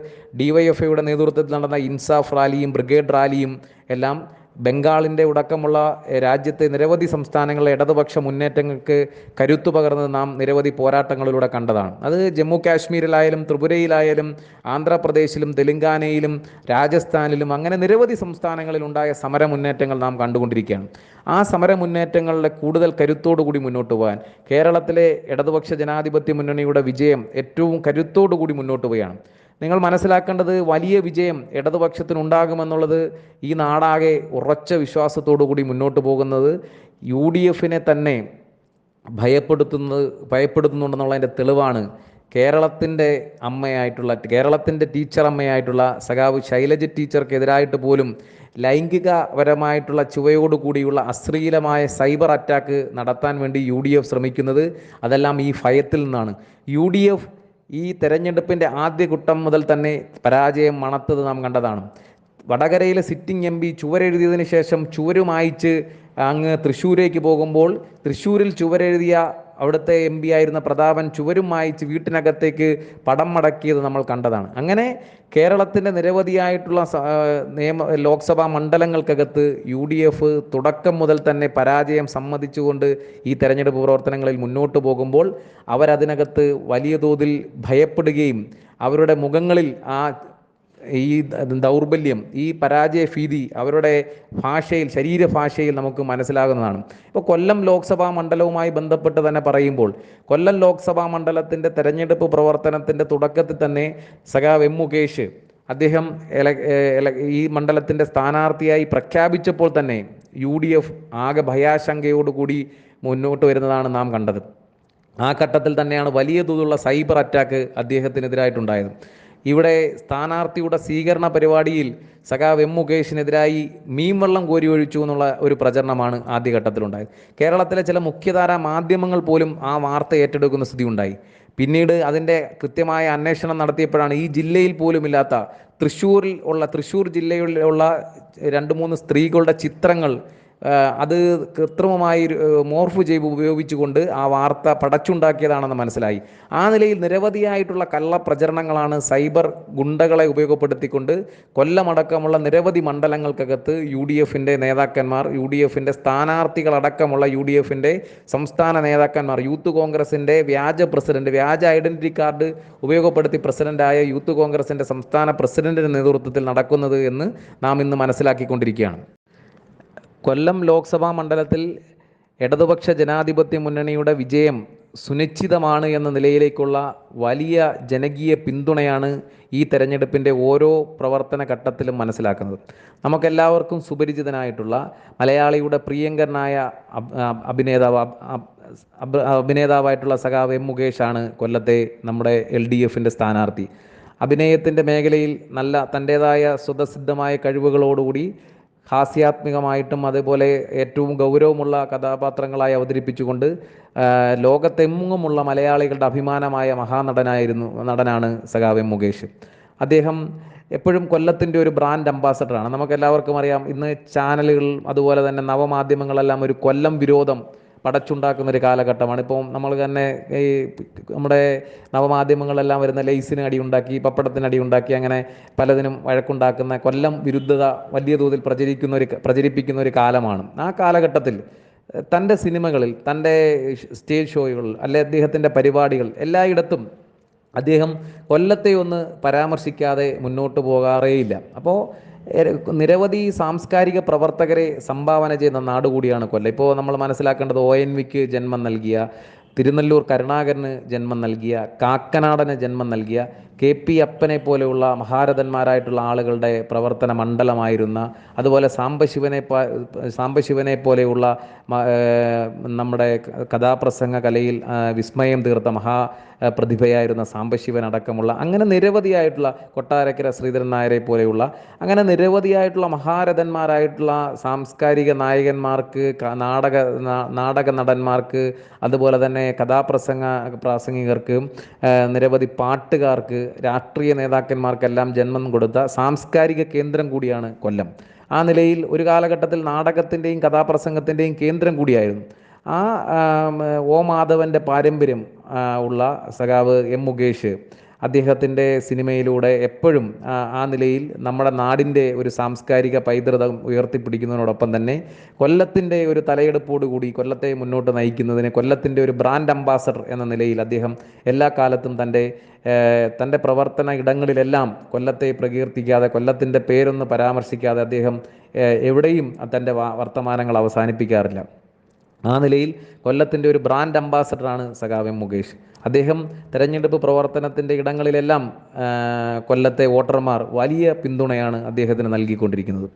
S1: DYFIയുടെ നേതൃത്വത്തിൽ നടന്ന ഇൻസാഫ് റാലിയും ബ്രിഗേഡ് റാലിയും എല്ലാം ബംഗാളിൻ്റെ ഉടക്കമുള്ള രാജ്യത്തെ നിരവധി സംസ്ഥാനങ്ങളിലെ ഇടതുപക്ഷ മുന്നേറ്റങ്ങൾക്ക് കരുത്തു പകർന്നത് നാം നിരവധി പോരാട്ടങ്ങളിലൂടെ കണ്ടതാണ്. അത് ജമ്മു കാശ്മീരിലായാലും ത്രിപുരയിലായാലും ആന്ധ്രാപ്രദേശിലും തെലുങ്കാനയിലും രാജസ്ഥാനിലും അങ്ങനെ നിരവധി സംസ്ഥാനങ്ങളിലുണ്ടായ സമര മുന്നേറ്റങ്ങൾ നാം കണ്ടുകൊണ്ടിരിക്കുകയാണ്. ആ സമര മുന്നേറ്റങ്ങളുടെ കൂടുതൽ കരുത്തോടുകൂടി മുന്നോട്ട് പോകാൻ കേരളത്തിലെ ഇടതുപക്ഷ ജനാധിപത്യ മുന്നണിയുടെ വിജയം ഏറ്റവും കരുത്തോടുകൂടി മുന്നോട്ട് പോവുകയാണ്. നിങ്ങൾ മനസ്സിലാക്കേണ്ടത്, വലിയ വിജയം ഇടതുപക്ഷത്തിനുണ്ടാകുമെന്നുള്ളത് ഈ നാടാകെ ഉറച്ച വിശ്വാസത്തോടു കൂടി മുന്നോട്ട് പോകുന്നത് UDFനെ തന്നെ ഭയപ്പെടുത്തുന്നുണ്ടെന്നുള്ളതിൻ്റെ തെളിവാണ് കേരളത്തിൻ്റെ കേരളത്തിൻ്റെ ടീച്ചർ അമ്മയായിട്ടുള്ള സഖാവ് ശൈലജ ടീച്ചർക്കെതിരായിട്ട് പോലും ലൈംഗികപരമായിട്ടുള്ള ചുവയോടുകൂടിയുള്ള അശ്ലീലമായ സൈബർ അറ്റാക്ക് നടത്താൻ വേണ്ടി UDF ശ്രമിക്കുന്നത്. അതെല്ലാം ഈ ഭയത്തിൽ നിന്നാണ്. UDF ഈ തെരഞ്ഞെടുപ്പിൻ്റെ ആദ്യഘട്ടം മുതൽ തന്നെ പരാജയം മണത്തത് നാം കണ്ടതാണ്. വടകരയിലെ സിറ്റിംഗ് MP ചുവരെഴുതിയതിന് ശേഷം ചുവരുമായിച്ച് അങ്ങ് തൃശ്ശൂരേക്ക് പോകുമ്പോൾ തൃശ്ശൂരിൽ ചുവരെഴുതിയ അവിടുത്തെ MP ആയിരുന്ന പ്രതാപൻ ചുവരും മായിച്ച് വീട്ടിനകത്തേക്ക് പടം മടക്കിയത് നമ്മൾ കണ്ടതാണ്. അങ്ങനെ കേരളത്തിൻ്റെ നിരവധിയായിട്ടുള്ള ലോക്സഭാ മണ്ഡലങ്ങൾക്കകത്ത് UDF തുടക്കം മുതൽ തന്നെ പരാജയം സമ്മതിച്ചുകൊണ്ട് ഈ തെരഞ്ഞെടുപ്പ് പ്രവർത്തനങ്ങളിൽ മുന്നോട്ട് പോകുമ്പോൾ അവരതിനകത്ത് വലിയ തോതിൽ ഭയപ്പെടുകയും അവരുടെ മുഖങ്ങളിൽ ഈ ദൗർബല്യം, ഈ പരാജയ ഭീതി അവരുടെ ഭാഷയിൽ, ശരീരഭാഷയിൽ നമുക്ക് മനസ്സിലാകുന്നതാണ്. ഇപ്പോൾ കൊല്ലം ലോക്സഭാ മണ്ഡലവുമായി ബന്ധപ്പെട്ട് തന്നെ പറയുമ്പോൾ, കൊല്ലം ലോക്സഭാ മണ്ഡലത്തിൻ്റെ തെരഞ്ഞെടുപ്പ് പ്രവർത്തനത്തിൻ്റെ തുടക്കത്തിൽ തന്നെ സഖാവ് M മുകേഷ് അദ്ദേഹം ഈ മണ്ഡലത്തിൻ്റെ സ്ഥാനാർത്ഥിയായി പ്രഖ്യാപിച്ചപ്പോൾ തന്നെ UDF ആകെ ഭയാശങ്കയോടുകൂടി മുന്നോട്ട് വരുന്നതാണ് നാം കണ്ടത്. ആ ഘട്ടത്തിൽ തന്നെയാണ് വലിയ തോതിലുള്ള സൈബർ അറ്റാക്ക് അദ്ദേഹത്തിനെതിരായിട്ടുണ്ടായത്. ഇവിടെ സ്ഥാനാർത്ഥിയുടെ സ്വീകരണ പരിപാടിയിൽ സഖാവ് M മുകേഷിനെതിരായി മീൻവെള്ളം കോരി ഒഴിച്ചു എന്നുള്ള ഒരു പ്രചരണമാണ് ആദ്യഘട്ടത്തിലുണ്ടായത്. കേരളത്തിലെ ചില മുഖ്യധാരാ മാധ്യമങ്ങൾ പോലും ആ വാർത്ത ഏറ്റെടുക്കുന്ന സ്ഥിതി ഉണ്ടായി. പിന്നീട് അതിൻ്റെ കൃത്യമായ അന്വേഷണം നടത്തിയപ്പോഴാണ് ഈ ജില്ലയിൽ പോലുമില്ലാത്ത തൃശ്ശൂർ ജില്ലയിലുള്ള 2-3 സ്ത്രീകളുടെ ചിത്രങ്ങൾ അത് കൃത്രിമമായി മോർഫ് ചെയ്ത് ഉപയോഗിച്ചുകൊണ്ട് ആ വാർത്ത പടച്ചുണ്ടാക്കിയതാണെന്ന് മനസ്സിലായി. ആ നിലയിൽ നിരവധിയായിട്ടുള്ള കള്ളപ്രചരണങ്ങളാണ് സൈബർ ഗുണ്ടകളെ ഉപയോഗപ്പെടുത്തിക്കൊണ്ട് കൊല്ലമടക്കമുള്ള നിരവധി മണ്ഡലങ്ങൾക്കകത്ത് UDFൻ്റെ നേതാക്കന്മാർ, UDFൻ്റെ സ്ഥാനാർത്ഥികളടക്കമുള്ള UDFൻ്റെ സംസ്ഥാന നേതാക്കന്മാർ, യൂത്ത് കോൺഗ്രസിൻ്റെ വ്യാജ പ്രസിഡന്റ്, വ്യാജ ഐഡൻറ്റിറ്റി കാർഡ് ഉപയോഗപ്പെടുത്തി പ്രസിഡന്റായ യൂത്ത് കോൺഗ്രസിൻ്റെ സംസ്ഥാന പ്രസിഡന്റിൻ്റെ നേതൃത്വത്തിൽ നടക്കുന്നത് എന്ന് നാം ഇന്ന് മനസ്സിലാക്കിക്കൊണ്ടിരിക്കുകയാണ്. കൊല്ലം ലോക്സഭാ മണ്ഡലത്തിൽ ഇടതുപക്ഷ ജനാധിപത്യ മുന്നണിയുടെ വിജയം സുനിശ്ചിതമാണ് എന്ന നിലയിലേക്കുള്ള വലിയ ജനകീയ പിന്തുണയാണ് ഈ തെരഞ്ഞെടുപ്പിൻ്റെ ഓരോ പ്രവർത്തന ഘട്ടത്തിലും മനസ്സിലാക്കുന്നത്. നമുക്കെല്ലാവർക്കും സുപരിചിതനായിട്ടുള്ള മലയാളിയുടെ പ്രിയങ്കരനായ അഭിനേതാവായിട്ടുള്ള സഖാവ് M മുകേഷാണ് കൊല്ലത്തെ നമ്മുടെ LDFൻ്റെ സ്ഥാനാർത്ഥി. അഭിനയത്തിൻ്റെ മേഖലയിൽ നല്ല തൻ്റേതായ സ്വതസിദ്ധമായ കഴിവുകളോടുകൂടി ഹാസ്യാത്മികമായിട്ടും അതേപോലെ ഏറ്റവും ഗൗരവമുള്ള കഥാപാത്രങ്ങളായി അവതരിപ്പിച്ചുകൊണ്ട് ലോകത്തെങ്ങുമുള്ള മലയാളികളുടെ അഭിമാനമായ നടനാണ് സഖാവ് M മുകേഷ്. അദ്ദേഹം എപ്പോഴും കൊല്ലത്തിൻ്റെ ഒരു ബ്രാൻഡ് അംബാസഡറാണ്. നമുക്കെല്ലാവർക്കും അറിയാം, ഇന്ന് ചാനലുകൾ അതുപോലെ തന്നെ നവമാധ്യമങ്ങളെല്ലാം ഒരു കൊല്ലം വിരോധം പടച്ചുണ്ടാക്കുന്നൊരു കാലഘട്ടമാണ്. ഇപ്പോൾ നമ്മൾ തന്നെ ഈ നമ്മുടെ നവമാധ്യമങ്ങളെല്ലാം വരുന്ന ലെയ്സിന് അടിയുണ്ടാക്കി, പപ്പടത്തിന് അടിയുണ്ടാക്കി, അങ്ങനെ പലതിനും വഴക്കുണ്ടാക്കുന്ന കൊല്ലം വിരുദ്ധത വലിയ തോതിൽ പ്രചരിപ്പിക്കുന്ന ഒരു കാലമാണ്. ആ കാലഘട്ടത്തിൽ തൻ്റെ സിനിമകളിൽ, തൻ്റെ സ്റ്റേജ് ഷോകളിൽ, അല്ലെ അദ്ദേഹത്തിൻ്റെ പരിപാടികൾ എല്ലായിടത്തും അദ്ദേഹം കൊല്ലത്തെ ഒന്ന് പരാമർശിക്കാതെ മുന്നോട്ട് പോകാറേയില്ല. അപ്പോൾ നിരവധി സാംസ്കാരിക പ്രവർത്തകരെ സംഭാവന ചെയ്യുന്ന നാട് കൂടിയാണ് കൊല്ലം. ഇപ്പോൾ നമ്മൾ മനസ്സിലാക്കേണ്ടത് ONVക്ക് ജന്മം നൽകിയ, തിരുനെല്ലൂർ കരുണാകരന് ജന്മം നൽകിയ, കാക്കനാടന് ജന്മം നൽകിയ, KP അപ്പനെ പോലെയുള്ള മഹാരഥന്മാരായിട്ടുള്ള ആളുകളുടെ പ്രവർത്തന മണ്ഡലമായിരുന്ന, അതുപോലെ സാംബശിവനെ പോലെയുള്ള നമ്മുടെ കഥാപ്രസംഗ കലയിൽ വിസ്മയം തീർത്ത പ്രതിഭയായിരുന്ന സാംബശിവൻ അടക്കമുള്ള അങ്ങനെ നിരവധിയായിട്ടുള്ള കൊട്ടാരക്കര ശ്രീധരൻ നായരെ പോലെയുള്ള അങ്ങനെ നിരവധിയായിട്ടുള്ള മഹാരഥന്മാരായിട്ടുള്ള സാംസ്കാരിക നായകന്മാർക്ക്, നാടക നടന്മാർക്ക്, അതുപോലെ തന്നെ പ്രാസംഗികർക്ക്, നിരവധി പാട്ടുകാർക്ക്, രാഷ്ട്രീയ നേതാക്കന്മാർക്കെല്ലാം ജന്മം കൊടുത്ത സാംസ്കാരിക കേന്ദ്രം കൂടിയാണ് കൊല്ലം. ആ നിലയിൽ ഒരു കാലഘട്ടത്തിൽ നാടകത്തിൻ്റെയും കഥാപ്രസംഗത്തിൻ്റെയും കേന്ദ്രം കൂടിയായിരുന്നു. O മാധവൻ്റെ പാരമ്പര്യം ഉള്ള സഖാവ് M മുകേഷ് അദ്ദേഹത്തിൻ്റെ സിനിമയിലൂടെ എപ്പോഴും ആ നിലയിൽ നമ്മുടെ നാടിൻ്റെ ഒരു സാംസ്കാരിക പൈതൃകം ഉയർത്തിപ്പിടിക്കുന്നതിനോടൊപ്പം തന്നെ കൊല്ലത്തിൻ്റെ ഒരു തലയെടുപ്പോടുകൂടി കൊല്ലത്തെ മുന്നോട്ട് നയിക്കുന്നതിന് കൊല്ലത്തിൻ്റെ ഒരു ബ്രാൻഡ് അംബാസഡർ എന്ന നിലയിൽ അദ്ദേഹം എല്ലാ കാലത്തും തൻ്റെ പ്രവർത്തന ഇടങ്ങളിലെല്ലാം കൊല്ലത്തെ പ്രകീർത്തിക്കാതെ, കൊല്ലത്തിൻ്റെ പേരൊന്ന് പരാമർശിക്കാതെ അദ്ദേഹം എവിടെയും തൻ്റെ വർത്തമാനങ്ങൾ അവസാനിപ്പിക്കാറില്ല. ആ നിലയിൽ കൊല്ലത്തിൻ്റെ ഒരു ബ്രാൻഡ് അംബാസഡറാണ് സഖാവ് എം മുകേഷ്. അദ്ദേഹം തെരഞ്ഞെടുപ്പ് പ്രവർത്തനത്തിൻ്റെ ഇടങ്ങളിലെല്ലാം കൊല്ലത്തെ വോട്ടർമാർ വലിയ പിന്തുണയാണ് അദ്ദേഹത്തിന് നൽകിക്കൊണ്ടിരിക്കുന്നത്.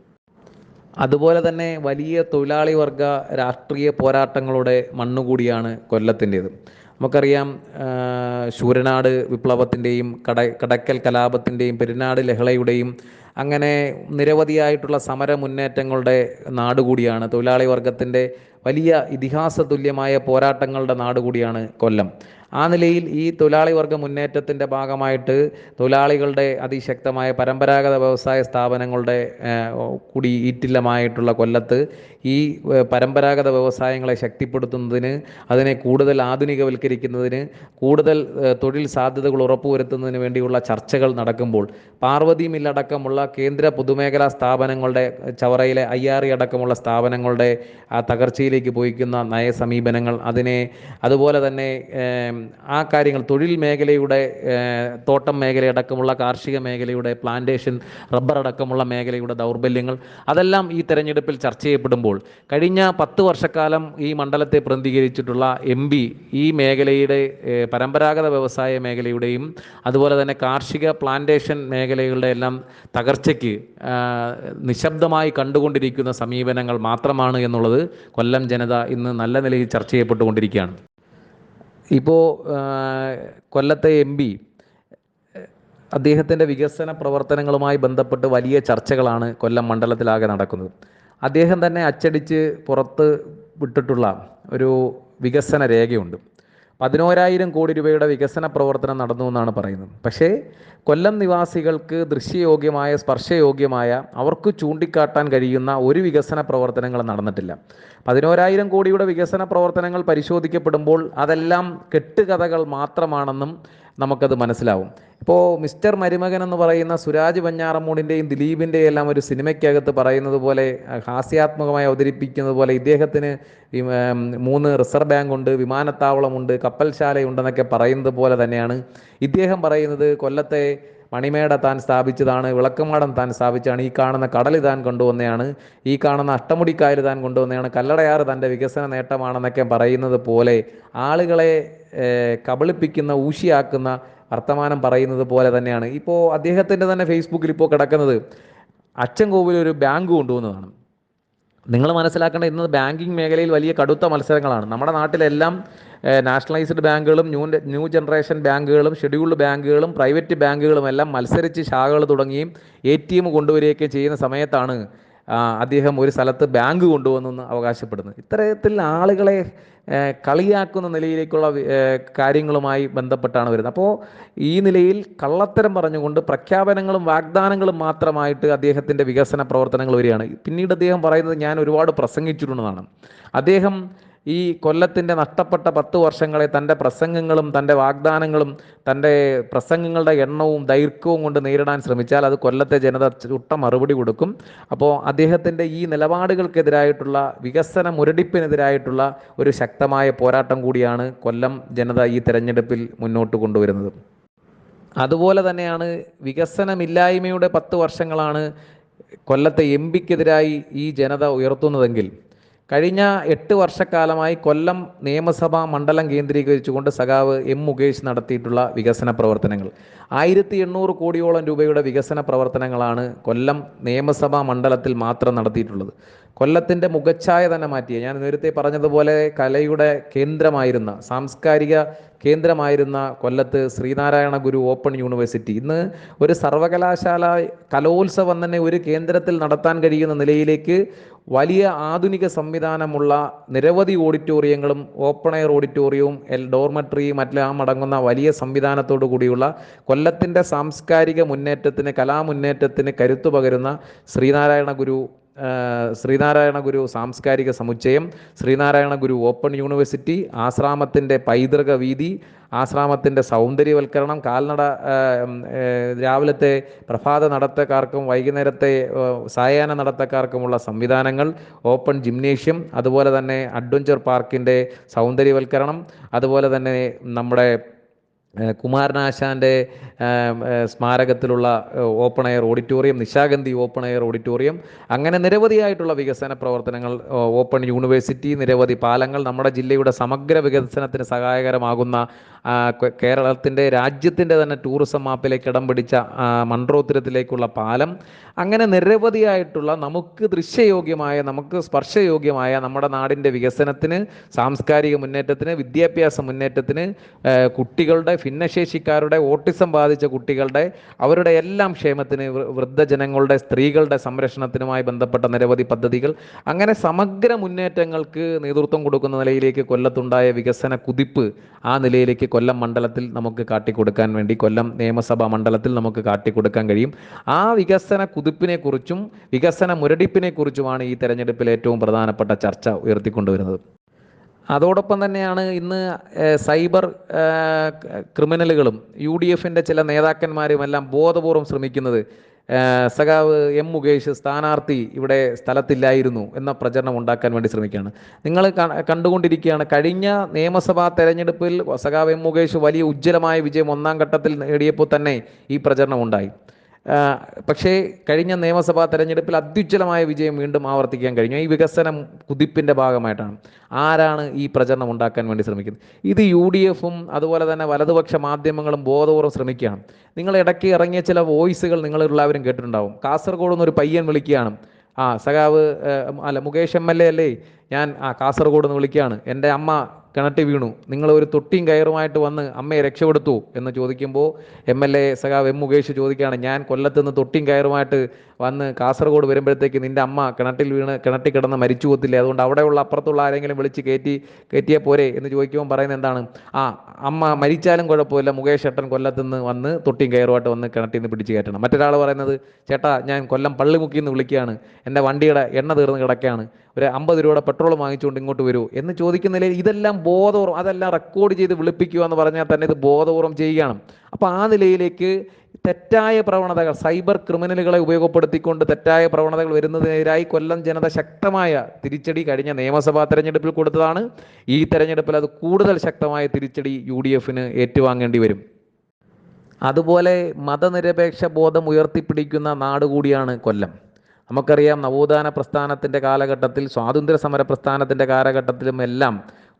S1: അതുപോലെ തന്നെ വലിയ തൊഴിലാളി വർഗ രാഷ്ട്രീയ പോരാട്ടങ്ങളുടെ മണ്ണുകൂടിയാണ് കൊല്ലത്തിൻ്റേത്. നമുക്കറിയാം, ശൂരനാട് വിപ്ലവത്തിൻ്റെയും കടക്കൽ കലാപത്തിൻ്റെയും പെരുന്നാട് ലഹളയുടെയും അങ്ങനെ നിരവധിയായിട്ടുള്ള സമര മുന്നേറ്റങ്ങളുടെ നാടുകൂടിയാണ്, തൊഴിലാളി വർഗത്തിൻ്റെ വലിയ ഇതിഹാസ തുല്യമായ പോരാട്ടങ്ങളുടെ നാടുകൂടിയാണ് കൊല്ലം. ആ നിലയിൽ ഈ തൊഴിലാളി വർഗ മുന്നേറ്റത്തിൻ്റെ ഭാഗമായിട്ട് തൊഴിലാളികളുടെ അതിശക്തമായ പരമ്പരാഗത വ്യവസായ സ്ഥാപനങ്ങളുടെ കൂടി ഈറ്റില്ലമായിട്ടുള്ള കൊല്ലത്ത് ഈ പരമ്പരാഗത വ്യവസായങ്ങളെ ശക്തിപ്പെടുത്തുന്നതിന്, അതിനെ കൂടുതൽ ആധുനികവൽക്കരിക്കുന്നതിന്, കൂടുതൽ തൊഴിൽ സാധ്യതകൾ ഉറപ്പുവരുത്തുന്നതിന് വേണ്ടിയുള്ള ചർച്ചകൾ നടക്കുമ്പോൾ പാർവതി മില്ലടക്കമുള്ള കേന്ദ്ര പൊതുമേഖലാ സ്ഥാപനങ്ങളുടെ, ചവറയിലെ അയ്യാറി അടക്കമുള്ള സ്ഥാപനങ്ങളുടെ ആ തകർച്ചയിലേക്ക് പോയിക്കുന്ന നയസമീപനങ്ങൾ, അതുപോലെ തന്നെ ആ കാര്യങ്ങൾ, തൊഴിൽ മേഖലയുടെ, തോട്ടം മേഖലയടക്കമുള്ള കാർഷിക മേഖലയുടെ, പ്ലാന്റേഷൻ റബ്ബർ അടക്കമുള്ള മേഖലയുടെ ദൗർബല്യങ്ങൾ, അതെല്ലാം ഈ തെരഞ്ഞെടുപ്പിൽ ചർച്ച ചെയ്യപ്പെടുമ്പോൾ കഴിഞ്ഞ 10 വർഷക്കാലം ഈ മണ്ഡലത്തെ പ്രതിനിധീകരിച്ചിട്ടുള്ള MP ഈ മേഖലയുടെ പരമ്പരാഗത വ്യവസായ മേഖലയുടെയും അതുപോലെ തന്നെ കാർഷിക പ്ലാന്റേഷൻ മേഖലകളുടെ എല്ലാം തകർച്ചയ്ക്ക് നിശബ്ദമായി കണ്ടുകൊണ്ടിരിക്കുന്ന സമീപനങ്ങൾ മാത്രമാണ് എന്നുള്ളത് കൊല്ലം ജനത ഇന്ന് നല്ല നിലയിൽ ചർച്ച ചെയ്യപ്പെട്ടുകൊണ്ടിരിക്കുകയാണ്. ഇപ്പോൾ കൊല്ലത്തെ MP അദ്ദേഹത്തിൻ്റെ വികസന പ്രവർത്തനങ്ങളുമായി ബന്ധപ്പെട്ട് വലിയ ചർച്ചകളാണ് കൊല്ലം മണ്ഡലത്തിലാകെ നടക്കുന്നത്. അദ്ദേഹം തന്നെ അച്ചടിച്ച് പുറത്ത് വിട്ടിട്ടുള്ള ഒരു വികസന രേഖയുണ്ട്. 11,000 കോടി രൂപയുടെ വികസന പ്രവർത്തനം നടന്നു എന്നാണ് പറയുന്നത്. പക്ഷേ കൊല്ലം നിവാസികൾക്ക് ദൃശ്യയോഗ്യമായ, സ്പർശയോഗ്യമായ, അവർക്ക് ചൂണ്ടിക്കാട്ടാൻ കഴിയുന്ന ഒരു വികസന പ്രവർത്തനങ്ങൾ നടന്നിട്ടില്ല. 11,000 കോടിയുടെ വികസന പ്രവർത്തനങ്ങൾ പരിശോധിക്കപ്പെടുമ്പോൾ അതെല്ലാം കെട്ടുകഥകൾ മാത്രമാണെന്നും നമുക്കത് മനസ്സിലാവും. ഇപ്പോൾ മിസ്റ്റർ മരുമകൻ എന്ന് പറയുന്ന സുരാജ് വെഞ്ഞാറമൂടിൻ്റെയും ദിലീപിൻ്റെയും എല്ലാം ഒരു സിനിമയ്ക്കകത്ത് പറയുന്നത് പോലെ, ഹാസ്യാത്മകമായി അവതരിപ്പിക്കുന്നത് പോലെ, ഇദ്ദേഹത്തിന് 3 റിസർവ് ബാങ്കുണ്ട്, വിമാനത്താവളമുണ്ട്, കപ്പൽശാലയുണ്ടെന്നൊക്കെ പറയുന്നത് പോലെ തന്നെയാണ് ഇദ്ദേഹം പറയുന്നത് കൊല്ലത്തെ മണിമേട താൻ സ്ഥാപിച്ചതാണ്, വിളക്കുമാടം താൻ സ്ഥാപിച്ചാണ്, ഈ കാണുന്ന കടൽ താൻ കൊണ്ടുവന്നതാണ്, ഈ കാണുന്ന അഷ്ടമുടിക്കായൽ താൻ കൊണ്ടുവന്നതാണ്, കല്ലടയാറ് തൻ്റെ വികസന നേട്ടമാണെന്നൊക്കെ പറയുന്നത് പോലെ ആളുകളെ കബളിപ്പിക്കുന്ന, ഊശിയാക്കുന്ന വർത്തമാനം പറയുന്നത് പോലെ തന്നെയാണ്. ഇപ്പോൾ അദ്ദേഹത്തിൻ്റെ തന്നെ ഫേസ്ബുക്കിൽ ഇപ്പോൾ കിടക്കുന്നത് അച്ചൻകോവിൽ ഒരു ബാങ്ക് കൊണ്ടുവന്നതാണ്. നിങ്ങൾ മനസ്സിലാക്കേണ്ട, ഇന്ന് ബാങ്കിങ് മേഖലയിൽ വലിയ കടുത്ത മത്സരങ്ങളാണ്. നമ്മുടെ നാട്ടിലെല്ലാം നാഷണലൈസ്ഡ് ബാങ്കുകളും ന്യൂ ജനറേഷൻ ബാങ്കുകളും ഷെഡ്യൂൾഡ് ബാങ്കുകളും പ്രൈവറ്റ് ബാങ്കുകളും എല്ലാം മത്സരിച്ച് ശാഖകൾ തുടങ്ങുകയും ATM കൊണ്ടുവരികയൊക്കെ ചെയ്യുന്ന സമയത്താണ് അദ്ദേഹം ഒരു സ്ഥലത്ത് ബാങ്ക് കൊണ്ടുവന്നെന്ന് അവകാശപ്പെടുന്നത്. ഇത്തരത്തിൽ ആളുകളെ കളിയാക്കുന്ന നിലയിലേക്കുള്ള കാര്യങ്ങളുമായി ബന്ധപ്പെട്ടാണ് വരുന്നത്. അപ്പോൾ ഈ നിലയിൽ കള്ളത്തരം പറഞ്ഞുകൊണ്ട് പ്രഖ്യാപനങ്ങളും വാഗ്ദാനങ്ങളും മാത്രമായിട്ട് അദ്ദേഹത്തിൻ്റെ വികസന പ്രവർത്തനങ്ങൾ വരികയാണ്. പിന്നീട് അദ്ദേഹം പറയുന്നത്, ഞാൻ ഒരുപാട് പ്രസംഗിച്ചിട്ടുണ്ടെന്നാണ്. അദ്ദേഹം ഈ കൊല്ലത്തിൻ്റെ നഷ്ടപ്പെട്ട 10 വർഷങ്ങളെ തൻ്റെ പ്രസംഗങ്ങളും തൻ്റെ വാഗ്ദാനങ്ങളും തൻ്റെ പ്രസംഗങ്ങളുടെ എണ്ണവും ദൈർഘ്യവും കൊണ്ട് നേരിടാൻ ശ്രമിച്ചാൽ അത് കൊല്ലത്തെ ജനത ചുട്ട മറുപടി കൊടുക്കും. അപ്പോൾ അദ്ദേഹത്തിൻ്റെ ഈ നിലപാടുകൾക്കെതിരായിട്ടുള്ള, വികസന മുരടിപ്പിനെതിരായിട്ടുള്ള ഒരു ശക്തമായ പോരാട്ടം കൂടിയാണ് കൊല്ലം ജനത ഈ തെരഞ്ഞെടുപ്പിൽ മുന്നോട്ട് കൊണ്ടുവരുന്നത്. അതുപോലെ തന്നെയാണ് വികസനമില്ലായ്മയുടെ 10 വർഷങ്ങളാണ് കൊല്ലത്തെ MP-ക്കെതിരായി ഈ ജനത ഉയർത്തുന്നതെങ്കിൽ കഴിഞ്ഞ 8 വർഷക്കാലമായി കൊല്ലം നിയമസഭാ മണ്ഡലം കേന്ദ്രീകരിച്ചുകൊണ്ട് സഖാവ് M മുകേഷ് നടത്തിയിട്ടുള്ള വികസന പ്രവർത്തനങ്ങൾ 1800 കോടിയോളം രൂപയുടെ വികസന പ്രവർത്തനങ്ങളാണ് കൊല്ലം നിയമസഭാ മണ്ഡലത്തിൽ മാത്രം നടത്തിയിട്ടുള്ളത്. കൊല്ലത്തിൻ്റെ മുഖച്ഛായ തന്നെ മാറ്റിയ, ഞാൻ നേരത്തെ പറഞ്ഞതുപോലെ കലയുടെ കേന്ദ്രമായിരുന്ന, സാംസ്കാരിക കേന്ദ്രമായിരുന്ന കൊല്ലത്ത് ശ്രീനാരായണ ഗുരു ഓപ്പൺ യൂണിവേഴ്സിറ്റി ഇന്ന് ഒരു സർവകലാശാല കലോത്സവം തന്നെ ഒരു കേന്ദ്രത്തിൽ നടത്താൻ കഴിയുന്ന നിലയിലേക്ക് വലിയ ആധുനിക സംവിധാനമുള്ള നിരവധി ഓഡിറ്റോറിയങ്ങളും, ഓപ്പൺ എയർ ഓഡിറ്റോറിയവും, ഡോർമെട്രിയും മറ്റെല്ലാം അടങ്ങുന്ന വലിയ സംവിധാനത്തോടു കൂടിയുള്ള കൊല്ലത്തിൻ്റെ സാംസ്കാരിക മുന്നേറ്റത്തിന്, കലാമുന്നേറ്റത്തിന് കരുത്തു പകരുന്ന ശ്രീനാരായണ ഗുരു ശ്രീനാരായണ ഗുരു സാംസ്കാരിക സമുച്ചയം, ശ്രീനാരായണ ഗുരു ഓപ്പൺ യൂണിവേഴ്സിറ്റി, ആശ്രാമത്തിൻ്റെ പൈതൃക വീതി, ആശ്രാമത്തിൻ്റെ സൗന്ദര്യവൽക്കരണം, കാൽനട രാവിലത്തെ പ്രഭാത നടത്തക്കാർക്കും വൈകുന്നേരത്തെ സായാഹ്ന നടത്തക്കാർക്കുമുള്ള സംവിധാനങ്ങൾ, ഓപ്പൺ ജിംനേഷ്യം, അതുപോലെ തന്നെ അഡ്വഞ്ചർ പാർക്കിൻ്റെ സൗന്ദര്യവൽക്കരണം, അതുപോലെ തന്നെ നമ്മുടെ കുമാരനാശാൻ്റെ സ്മാരകത്തിലുള്ള open air auditorium, Nishagandhi open air auditorium, അങ്ങനെ നിരവധിയായിട്ടുള്ള വികസന പ്രവർത്തനങ്ങൾ, ഓപ്പൺ യൂണിവേഴ്സിറ്റി, നിരവധി പാലങ്ങൾ, നമ്മുടെ ജില്ലയുടെ സമഗ്ര വികസനത്തിന് സഹായകരമാകുന്ന കേരളത്തിൻ്റെ രാജ്യത്തിൻ്റെ തന്നെ ടൂറിസം മാപ്പിലേക്ക് ഇടം പിടിച്ച മൺട്രോത്തുരത്തിലേക്കുള്ള പാലം, അങ്ങനെ നിരവധിയായിട്ടുള്ള നമുക്ക് ദൃശ്യയോഗ്യമായ, നമുക്ക് സ്പർശയോഗ്യമായ നമ്മുടെ നാടിൻ്റെ വികസനത്തിന്, സാംസ്കാരിക മുന്നേറ്റത്തിന്, വിദ്യാഭ്യാസ മുന്നേറ്റത്തിന്, കുട്ടികളുടെ, ഭിന്നശേഷിക്കാരുടെ, ഓട്ടിസം ബാധിച്ച കുട്ടികളുടെ, അവരുടെ എല്ലാം ക്ഷേമത്തിന്, വൃദ്ധജനങ്ങളുടെ, സ്ത്രീകളുടെ സംരക്ഷണത്തിനുമായി ബന്ധപ്പെട്ട നിരവധി പദ്ധതികൾ, അങ്ങനെ സമഗ്ര മുന്നേറ്റങ്ങൾക്ക് നേതൃത്വം കൊടുക്കുന്ന നിലയിലേക്ക് കൊല്ലത്തുണ്ടായ വികസന കുതിപ്പ് ആ നിലയിലേക്ക് കൊല്ലം മണ്ഡലത്തിൽ നമുക്ക് കാട്ടിക്കൊടുക്കാൻ വേണ്ടി, കൊല്ലം നിയമസഭാ മണ്ഡലത്തിൽ നമുക്ക് കാട്ടിക്കൊടുക്കാൻ കഴിയും. ആ വികസന കുതിപ്പിനെക്കുറിച്ചും വികസന മുരടിപ്പിനെക്കുറിച്ചുമാണ് ഈ തെരഞ്ഞെടുപ്പിൽ ഏറ്റവും പ്രധാനപ്പെട്ട ചർച്ച ഉയർത്തിക്കൊണ്ടുവരുന്നത്. അതോടൊപ്പം തന്നെയാണ് ഇന്ന് സൈബർ ക്രിമിനലുകളും യു ഡി എഫിൻ്റെ ചില നേതാക്കന്മാരുമെല്ലാം ബോധപൂർവം ശ്രമിക്കുന്നത് സഖാവ് എം മുകേഷ് സ്ഥാനാർത്ഥി ഇവിടെ സ്ഥലത്തില്ലായിരുന്നു എന്ന പ്രചരണം ഉണ്ടാക്കാൻ വേണ്ടി ശ്രമിക്കുകയാണ്. നിങ്ങൾ കണ്ടുകൊണ്ടിരിക്കുകയാണ്, കഴിഞ്ഞ നിയമസഭാ തെരഞ്ഞെടുപ്പിൽ സഖാവ് എം മുകേഷ് വലിയ ഉജ്ജ്വലമായ വിജയം ഒന്നാം ഘട്ടത്തിൽ നേടിയപ്പോൾ തന്നെ ഈ പ്രചരണം ഉണ്ടായി. പക്ഷേ കഴിഞ്ഞ നിയമസഭാ തെരഞ്ഞെടുപ്പിൽ അത്യുജ്വലമായ വിജയം വീണ്ടും ആവർത്തിക്കാൻ കഴിഞ്ഞു. ഈ വികസനം കുതിപ്പിൻ്റെ ഭാഗമായിട്ടാണ്. ആരാണ് ഈ പ്രചരണം ഉണ്ടാക്കാൻ വേണ്ടി ശ്രമിക്കുന്നത്? ഇത് യു ഡി എഫും അതുപോലെ തന്നെ വലതുപക്ഷ മാധ്യമങ്ങളും ബോധപൂർവ്വം ശ്രമിക്കുകയാണ്. നിങ്ങൾ ഇടയ്ക്ക് ഇറങ്ങിയ ചില വോയിസുകൾ നിങ്ങളെല്ലാവരും കേട്ടിട്ടുണ്ടാവും. കാസർഗോഡ് നിന്നൊരു പയ്യൻ വിളിക്കുകയാണ്, സഖാവ് മുകേഷ് MLA അല്ലേ, ഞാൻ കാസർഗോഡ് നിന്ന് വിളിക്കുകയാണ്, എൻ്റെ അമ്മ കിണറ്റി വീണു, നിങ്ങൾ ഒരു തൊട്ടിയും കയറുമായിട്ട് വന്ന് അമ്മയെ രക്ഷപ്പെടുത്തു എന്ന് ചോദിക്കുമ്പോൾ MLA സഖാവ് എം മുകേഷ് ചോദിക്കുകയാണ്, ഞാൻ കൊല്ലത്തുനിന്ന് തൊട്ടിയും കയറുമായിട്ട് വന്ന് കാസർഗോഡ് വരുമ്പോഴത്തേക്ക് നിൻ്റെ അമ്മ കിണറ്റി കിടന്ന് മരിച്ചു പോകത്തില്ലേ, അതുകൊണ്ട് അവിടെയുള്ള അപ്പുറത്തുള്ള ആരെങ്കിലും വിളിച്ച് കയറ്റിയാൽ പോരെ എന്ന് ചോദിക്കുമ്പോൾ പറയുന്നത് എന്താണ്, അമ്മ മരിച്ചാലും കുഴപ്പമില്ല, മുകേഷ് ഏട്ടൻ കൊല്ലത്തുനിന്ന് വന്ന് തൊട്ടിയും കയറുമായിട്ട് വന്ന് കിണറ്റിൽ നിന്ന് പിടിച്ച് കയറ്റണം. മറ്റൊരാൾ പറയുന്നത്, ചേട്ടാ ഞാൻ കൊല്ലം പള്ളിമുക്കിൽ നിന്ന് വിളിക്കുകയാണ്, എൻ്റെ വണ്ടിയുടെ എണ്ണ തീർന്ന് കിടക്കുകയാണ്, ഒരു 50 രൂപയുടെ പെട്രോൾ വാങ്ങിച്ചുകൊണ്ട് ഇങ്ങോട്ട് വരൂ എന്ന് ചോദിക്കുന്ന നിലയിൽ ഇതെല്ലാം ബോധപൂർവ്വം, അതെല്ലാം റെക്കോർഡ് ചെയ്ത് വിളിപ്പിക്കുക എന്ന് പറഞ്ഞാൽ തന്നെ ഇത് ബോധപൂർവ്വം ചെയ്യുകയാണ്. അപ്പോൾ ആ നിലയിലേക്ക് തെറ്റായ പ്രവണതകൾ, സൈബർ ക്രിമിനലുകളെ ഉപയോഗപ്പെടുത്തിക്കൊണ്ട് തെറ്റായ പ്രവണതകൾ വരുന്നതിനെതിരായി കൊല്ലം ജനത ശക്തമായ തിരിച്ചടി കഴിഞ്ഞ നിയമസഭാ തെരഞ്ഞെടുപ്പിൽ കൊടുത്തതാണ്. ഈ തെരഞ്ഞെടുപ്പിൽ അത് കൂടുതൽ ശക്തമായ തിരിച്ചടി UDF ഏറ്റുവാങ്ങേണ്ടി വരും. അതുപോലെ മതനിരപേക്ഷ ബോധം ഉയർത്തിപ്പിടിക്കുന്ന നാട് കൂടിയാണ് കൊല്ലം. നമുക്കറിയാം, നവോത്ഥാന പ്രസ്ഥാനത്തിൻ്റെ കാലഘട്ടത്തിൽ, സ്വാതന്ത്ര്യ സമര പ്രസ്ഥാനത്തിൻ്റെ കാലഘട്ടത്തിലും എല്ലാം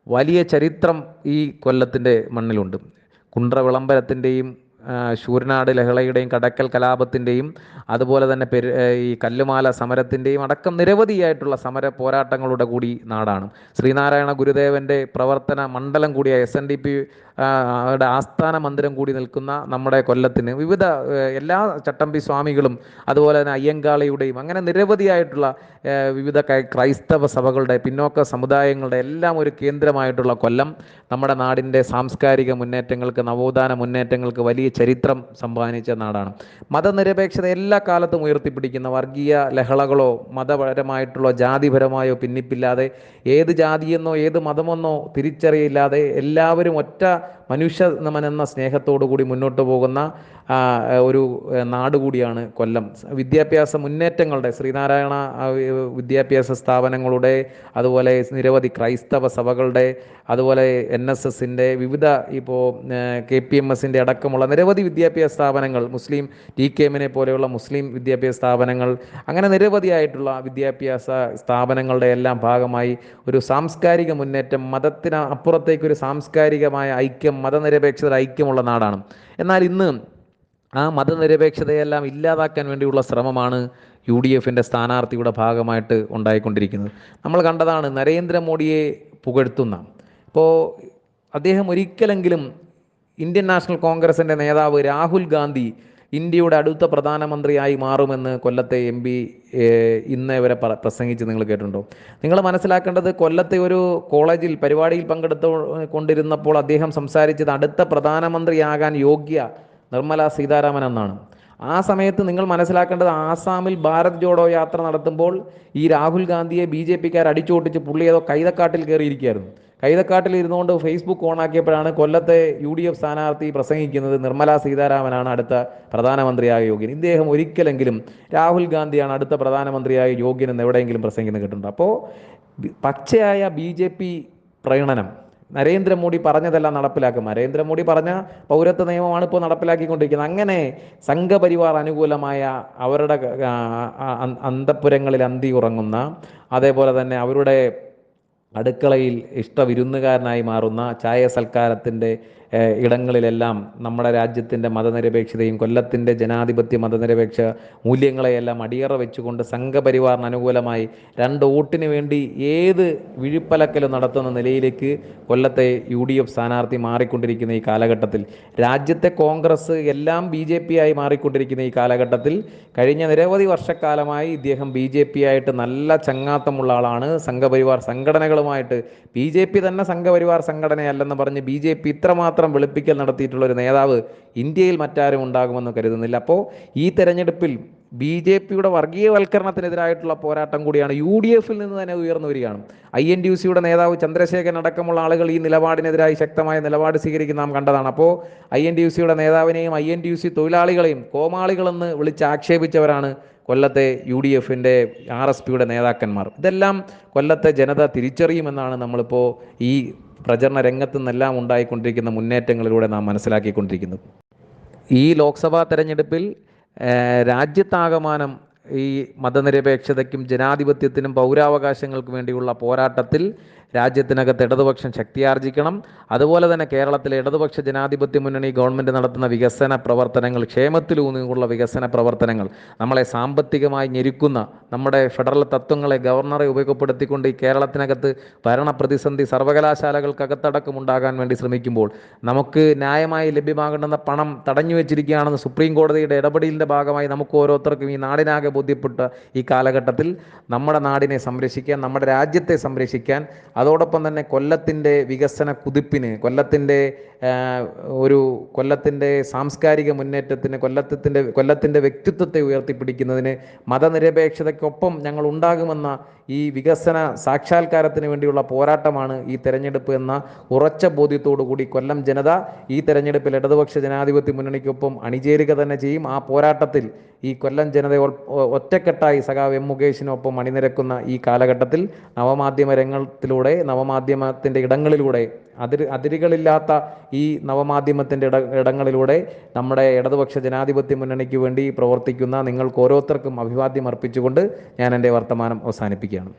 S1: വലിയ ചരിത്രം ഈ കൊല്ലത്തിൻ്റെ മണ്ണിലുണ്ട്. കുണ്ട്ര വിളംബരത്തിൻ്റെയും ശൂരനാട് ലഹളയുടെയും കടക്കൽ കലാപത്തിൻ്റെയും അതുപോലെ തന്നെ ഈ കല്ലുമാല സമരത്തിൻ്റെയും അടക്കം നിരവധിയായിട്ടുള്ള സമര പോരാട്ടങ്ങളുടെ കൂടി നാടാണ്. ശ്രീനാരായണ ഗുരുദേവൻ്റെ പ്രവർത്തന മണ്ഡലം കൂടിയ SNDP ആസ്ഥാന മന്ദിരം കൂടി നിൽക്കുന്ന നമ്മുടെ കൊല്ലത്തിന് വിവിധ എല്ലാ ചട്ടമ്പി സ്വാമികളും അതുപോലെ തന്നെ അയ്യങ്കാളിയുടെയും അങ്ങനെ നിരവധിയായിട്ടുള്ള വിവിധ ക്രൈസ്തവ സഭകളുടെ, പിന്നോക്ക സമുദായങ്ങളുടെ എല്ലാം ഒരു കേന്ദ്രമായിട്ടുള്ള കൊല്ലം നമ്മുടെ നാടിൻ്റെ സാംസ്കാരിക മുന്നേറ്റങ്ങൾക്ക്, നവോത്ഥാന മുന്നേറ്റങ്ങൾക്ക് വലിയ ചരിത്രം സമ്മാനിച്ച നാടാണ്. മതനിരപേക്ഷത എല്ലാ കാലത്തും ഉയർത്തിപ്പിടിക്കുന്ന, വർഗീയ ലഹളകളോ മതപരമായിട്ടുള്ള ജാതിപരമായോ ഭിന്നിപ്പില്ലാതെ, ഏത് ജാതിയെന്നോ ഏത് മതമെന്നോ തിരിച്ചറിയില്ലാതെ എല്ലാവരും ഒറ്റ മനുഷ്യനെന്ന സ്നേഹത്തോടു കൂടി മുന്നോട്ട് പോകുന്ന ഒരു നാട് കൂടിയാണ് കൊല്ലം. വിദ്യാഭ്യാസ മുന്നേറ്റങ്ങളുടെ, ശ്രീനാരായണ വിദ്യാഭ്യാസ സ്ഥാപനങ്ങളുടെ, അതുപോലെ നിരവധി ക്രൈസ്തവ സഭകളുടെ, അതുപോലെ NSSൻ്റെ, വിവിധ ഇപ്പോൾ KPMSൻ്റെ അടക്കമുള്ള നിരവധി വിദ്യാഭ്യാസ സ്ഥാപനങ്ങൾ, മുസ്ലിം TKM പോലെയുള്ള മുസ്ലിം വിദ്യാഭ്യാസ സ്ഥാപനങ്ങൾ, അങ്ങനെ നിരവധിയായിട്ടുള്ള വിദ്യാഭ്യാസ സ്ഥാപനങ്ങളുടെ എല്ലാം ഭാഗമായി ഒരു സാംസ്കാരിക മുന്നേറ്റം, മതത്തിന് അപ്പുറത്തേക്കൊരു സാംസ്കാരികമായ ഐക്യം, മതനിരപേക്ഷത ഐക്യമുള്ള നാടാണ്. എന്നാൽ ഇന്ന് ആ മതനിരപേക്ഷതയെല്ലാം ഇല്ലാതാക്കാൻ വേണ്ടിയുള്ള ശ്രമമാണ് UDF സ്ഥാനാർത്ഥിയുടെ ഭാഗമായിട്ട് ഉണ്ടായിക്കൊണ്ടിരിക്കുന്നത്. നമ്മൾ കണ്ടതാണ് നരേന്ദ്രമോദിയെ പുകഴ്ത്തുന്ന, ഇപ്പോൾ അദ്ദേഹം ഒരിക്കലെങ്കിലും ഇന്ത്യൻ നാഷണൽ കോൺഗ്രസിൻ്റെ നേതാവ് രാഹുൽ ഗാന്ധി ഇന്ത്യയുടെ അടുത്ത പ്രധാനമന്ത്രിയായി മാറുമെന്ന് കൊല്ലത്തെ MP ഇന്നേ വരെ പ്രസംഗിച്ച് നിങ്ങൾ കേട്ടിട്ടുണ്ടോ? നിങ്ങൾ മനസ്സിലാക്കേണ്ടത്, കൊല്ലത്തെ ഒരു കോളേജിൽ പരിപാടിയിൽ കൊണ്ടിരുന്നപ്പോൾ അദ്ദേഹം സംസാരിച്ചത് അടുത്ത പ്രധാനമന്ത്രിയാകാൻ യോഗ്യ നിർമ്മല സീതാരാമൻ എന്നാണ്. ആ സമയത്ത് നിങ്ങൾ മനസ്സിലാക്കേണ്ടത്, ആസാമിൽ ഭാരത് ജോഡോ യാത്ര നടത്തുമ്പോൾ ഈ രാഹുൽ ഗാന്ധിയെ BJP-ക്കാർ അടിച്ചോട്ടിച്ച് പുള്ളി ഏതോ കൈതക്കാട്ടിൽ കയറിയിരിക്കുകയായിരുന്നു. കൈതക്കാട്ടിൽ ഇരുന്നുകൊണ്ട് ഫേസ്ബുക്ക് ഓണാക്കിയപ്പോഴാണ് കൊല്ലത്തെ UDF സ്ഥാനാർത്ഥി പ്രസംഗിക്കുന്നത് നിർമ്മലാ സീതാരാമനാണ് അടുത്ത പ്രധാനമന്ത്രിയായ യോഗ്യൻ. ഇദ്ദേഹം ഒരിക്കലെങ്കിലും രാഹുൽ ഗാന്ധിയാണ് അടുത്ത പ്രധാനമന്ത്രിയായ യോഗ്യൻ എന്ന് എവിടെയെങ്കിലും പ്രസംഗിക്കുന്നത് കേട്ടിട്ടുണ്ട്? അപ്പോൾ പച്ചയായ BJP പ്രകടനം, നരേന്ദ്രമോദി പറഞ്ഞതെല്ലാം നടപ്പിലാക്കും. നരേന്ദ്രമോദി പറഞ്ഞ പൗരത്വ നിയമമാണ് ഇപ്പോൾ നടപ്പിലാക്കിക്കൊണ്ടിരിക്കുന്നത്. അങ്ങനെ സംഘപരിവാർ അനുകൂലമായ അവരുടെ അന്തഃപുരങ്ങളിൽ അന്തി ഉറങ്ങുന്ന, അതേപോലെ തന്നെ അവരുടെ അടുക്കളയിൽ ഇഷ്ടവിരുന്നുകാരനായി മാറുന്ന, ചായ സൽക്കാരത്തിൻ്റെ ഇടങ്ങളിലെല്ലാം നമ്മുടെ രാജ്യത്തിൻ്റെ മതനിരപേക്ഷതയും കൊല്ലത്തിൻ്റെ ജനാധിപത്യ മതനിരപേക്ഷ മൂല്യങ്ങളെയെല്ലാം അടിയറ വെച്ചുകൊണ്ട് സംഘപരിവാറിന് അനുകൂലമായി 2 വോട്ടിന് വേണ്ടി ഏത് വിഴുപ്പലക്കലും നടത്തുന്ന നിലയിലേക്ക് കൊല്ലത്തെ UDF സ്ഥാനാർത്ഥി മാറിക്കൊണ്ടിരിക്കുന്ന ഈ കാലഘട്ടത്തിൽ, രാജ്യത്തെ കോൺഗ്രസ് എല്ലാം BJP ആയി മാറിക്കൊണ്ടിരിക്കുന്ന ഈ കാലഘട്ടത്തിൽ, കഴിഞ്ഞ നിരവധി വർഷക്കാലമായി ഇദ്ദേഹം BJP ആയിട്ട് നല്ല ചങ്ങാത്തമുള്ള ആളാണ്. സംഘപരിവാർ സംഘടനകളുമായിട്ട്, BJP തന്നെ സംഘപരിവാർ സംഘടനയല്ലെന്ന് പറഞ്ഞ് BJP ഇത്രമാത്രം വെളുപ്പിക്കൽ നടത്തിയിട്ടുള്ള ഒരു നേതാവ് ഇന്ത്യയിൽ മറ്റാരും ഉണ്ടാകുമെന്ന് കരുതുന്നില്ല. അപ്പോൾ ഈ തെരഞ്ഞെടുപ്പിൽ BJP-യുടെ വർഗീയവൽക്കരണത്തിനെതിരായിട്ടുള്ള പോരാട്ടം കൂടിയാണ് UDF-ൽ നിന്ന് തന്നെ ഉയർന്നു വരികയാണ്. INTUC-യുടെ നേതാവ് ചന്ദ്രശേഖരൻ അടക്കമുള്ള ആളുകൾ ഈ നിലപാടിനെതിരായി ശക്തമായ നിലപാട് സ്വീകരിക്കുന്ന നാം കണ്ടതാണ്. അപ്പോൾ INTUC-യുടെ നേതാവിനെയും INTUC തൊഴിലാളികളെയും കോമാളികളെന്ന് വിളിച്ച് ആക്ഷേപിച്ചവരാണ് കൊല്ലത്തെ UDF-ൻ്റെ RSPയുടെ നേതാക്കന്മാർ. ഇതെല്ലാം കൊല്ലത്തെ ജനത തിരിച്ചറിയുമെന്നാണ് നമ്മളിപ്പോൾ ഈ പ്രചരണ രംഗത്തു നിന്നെല്ലാം ഉണ്ടായിക്കൊണ്ടിരിക്കുന്ന മുന്നേറ്റങ്ങളിലൂടെ നാം മനസ്സിലാക്കിക്കൊണ്ടിരിക്കുന്നത്. ഈ ലോക്സഭാ തെരഞ്ഞെടുപ്പിൽ രാജ്യത്താകമാനം ഈ മതനിരപേക്ഷതയ്ക്കും ജനാധിപത്യത്തിനും പൗരാവകാശങ്ങൾക്കും വേണ്ടിയുള്ള പോരാട്ടത്തിൽ രാജ്യത്തിനകത്ത് ഇടതുപക്ഷം ശക്തിയാർജിക്കണം. അതുപോലെ തന്നെ കേരളത്തിലെ ഇടതുപക്ഷ ജനാധിപത്യ മുന്നണി ഗവൺമെൻറ് നടത്തുന്ന വികസന പ്രവർത്തനങ്ങൾ, ക്ഷേമത്തിലൂന്നിയുള്ള വികസന പ്രവർത്തനങ്ങൾ, നമ്മളെ സാമ്പത്തികമായി ഞെരുക്കുന്ന നമ്മുടെ ഫെഡറൽ തത്വങ്ങളെ, ഗവർണറെ ഉപയോഗപ്പെടുത്തിക്കൊണ്ട് ഈ കേരളത്തിനകത്ത് ഭരണ പ്രതിസന്ധി സർവകലാശാലകൾക്കകത്തടക്കം ഉണ്ടാകാൻ വേണ്ടി ശ്രമിക്കുമ്പോൾ, നമുക്ക് ന്യായമായി ലഭ്യമാകേണ്ടുന്ന പണം തടഞ്ഞു വെച്ചിരിക്കുകയാണെന്ന് സുപ്രീം കോടതിയുടെ ഇടപെടലിൻ്റെ ഭാഗമായി നമുക്ക് ഓരോരുത്തർക്കും ഈ നാടിനാകെ ബോധ്യപ്പെട്ട ഈ കാലഘട്ടത്തിൽ നമ്മുടെ നാടിനെ സംരക്ഷിക്കാൻ, നമ്മുടെ രാജ്യത്തെ സംരക്ഷിക്കാൻ, അതോടൊപ്പം തന്നെ കൊല്ലത്തിൻ്റെ വികസന കുതിപ്പിന്, കൊല്ലത്തിൻ്റെ സാംസ്കാരിക മുന്നേറ്റത്തിന്, കൊല്ലത്തിൻ്റെ വ്യക്തിത്വത്തെ ഉയർത്തിപ്പിടിക്കുന്നതിന് മതനിരപേക്ഷതയ്ക്കൊപ്പം ഞങ്ങൾ ഉണ്ടാകുമെന്ന ഈ വികസന സാക്ഷാത്കാരത്തിന് വേണ്ടിയുള്ള പോരാട്ടമാണ് ഈ തെരഞ്ഞെടുപ്പ് എന്ന ഉറച്ച ബോധ്യത്തോടു കൂടി കൊല്ലം ജനത ഈ തെരഞ്ഞെടുപ്പിൽ ഇടതുപക്ഷ ജനാധിപത്യ മുന്നണിക്കൊപ്പം അണിചേരുക തന്നെ ചെയ്യും. ആ പോരാട്ടത്തിൽ ഈ കൊല്ലം ജനത ഒറ്റക്കെട്ടായി സഖാവ് M. മുകേഷിനൊപ്പം അണിനിരക്കുന്ന ഈ കാലഘട്ടത്തിൽ നവമാധ്യമ രംഗത്തിലൂടെ, നവമാധ്യമത്തിൻ്റെ ഇടങ്ങളിലൂടെ, അതിരുകളില്ലാത്ത ഈ നവമാധ്യമത്തിൻ്റെ ഇടങ്ങളിലൂടെ നമ്മുടെ ഇടതുപക്ഷ ജനാധിപത്യ മുന്നണിക്ക് വേണ്ടി പ്രവർത്തിക്കുന്ന നിങ്ങൾക്ക് ഓരോരുത്തർക്കും അഭിവാദ്യം അർപ്പിച്ചുകൊണ്ട് ഞാൻ എൻ്റെ വർത്തമാനം അവസാനിപ്പിക്കുകയാണ്.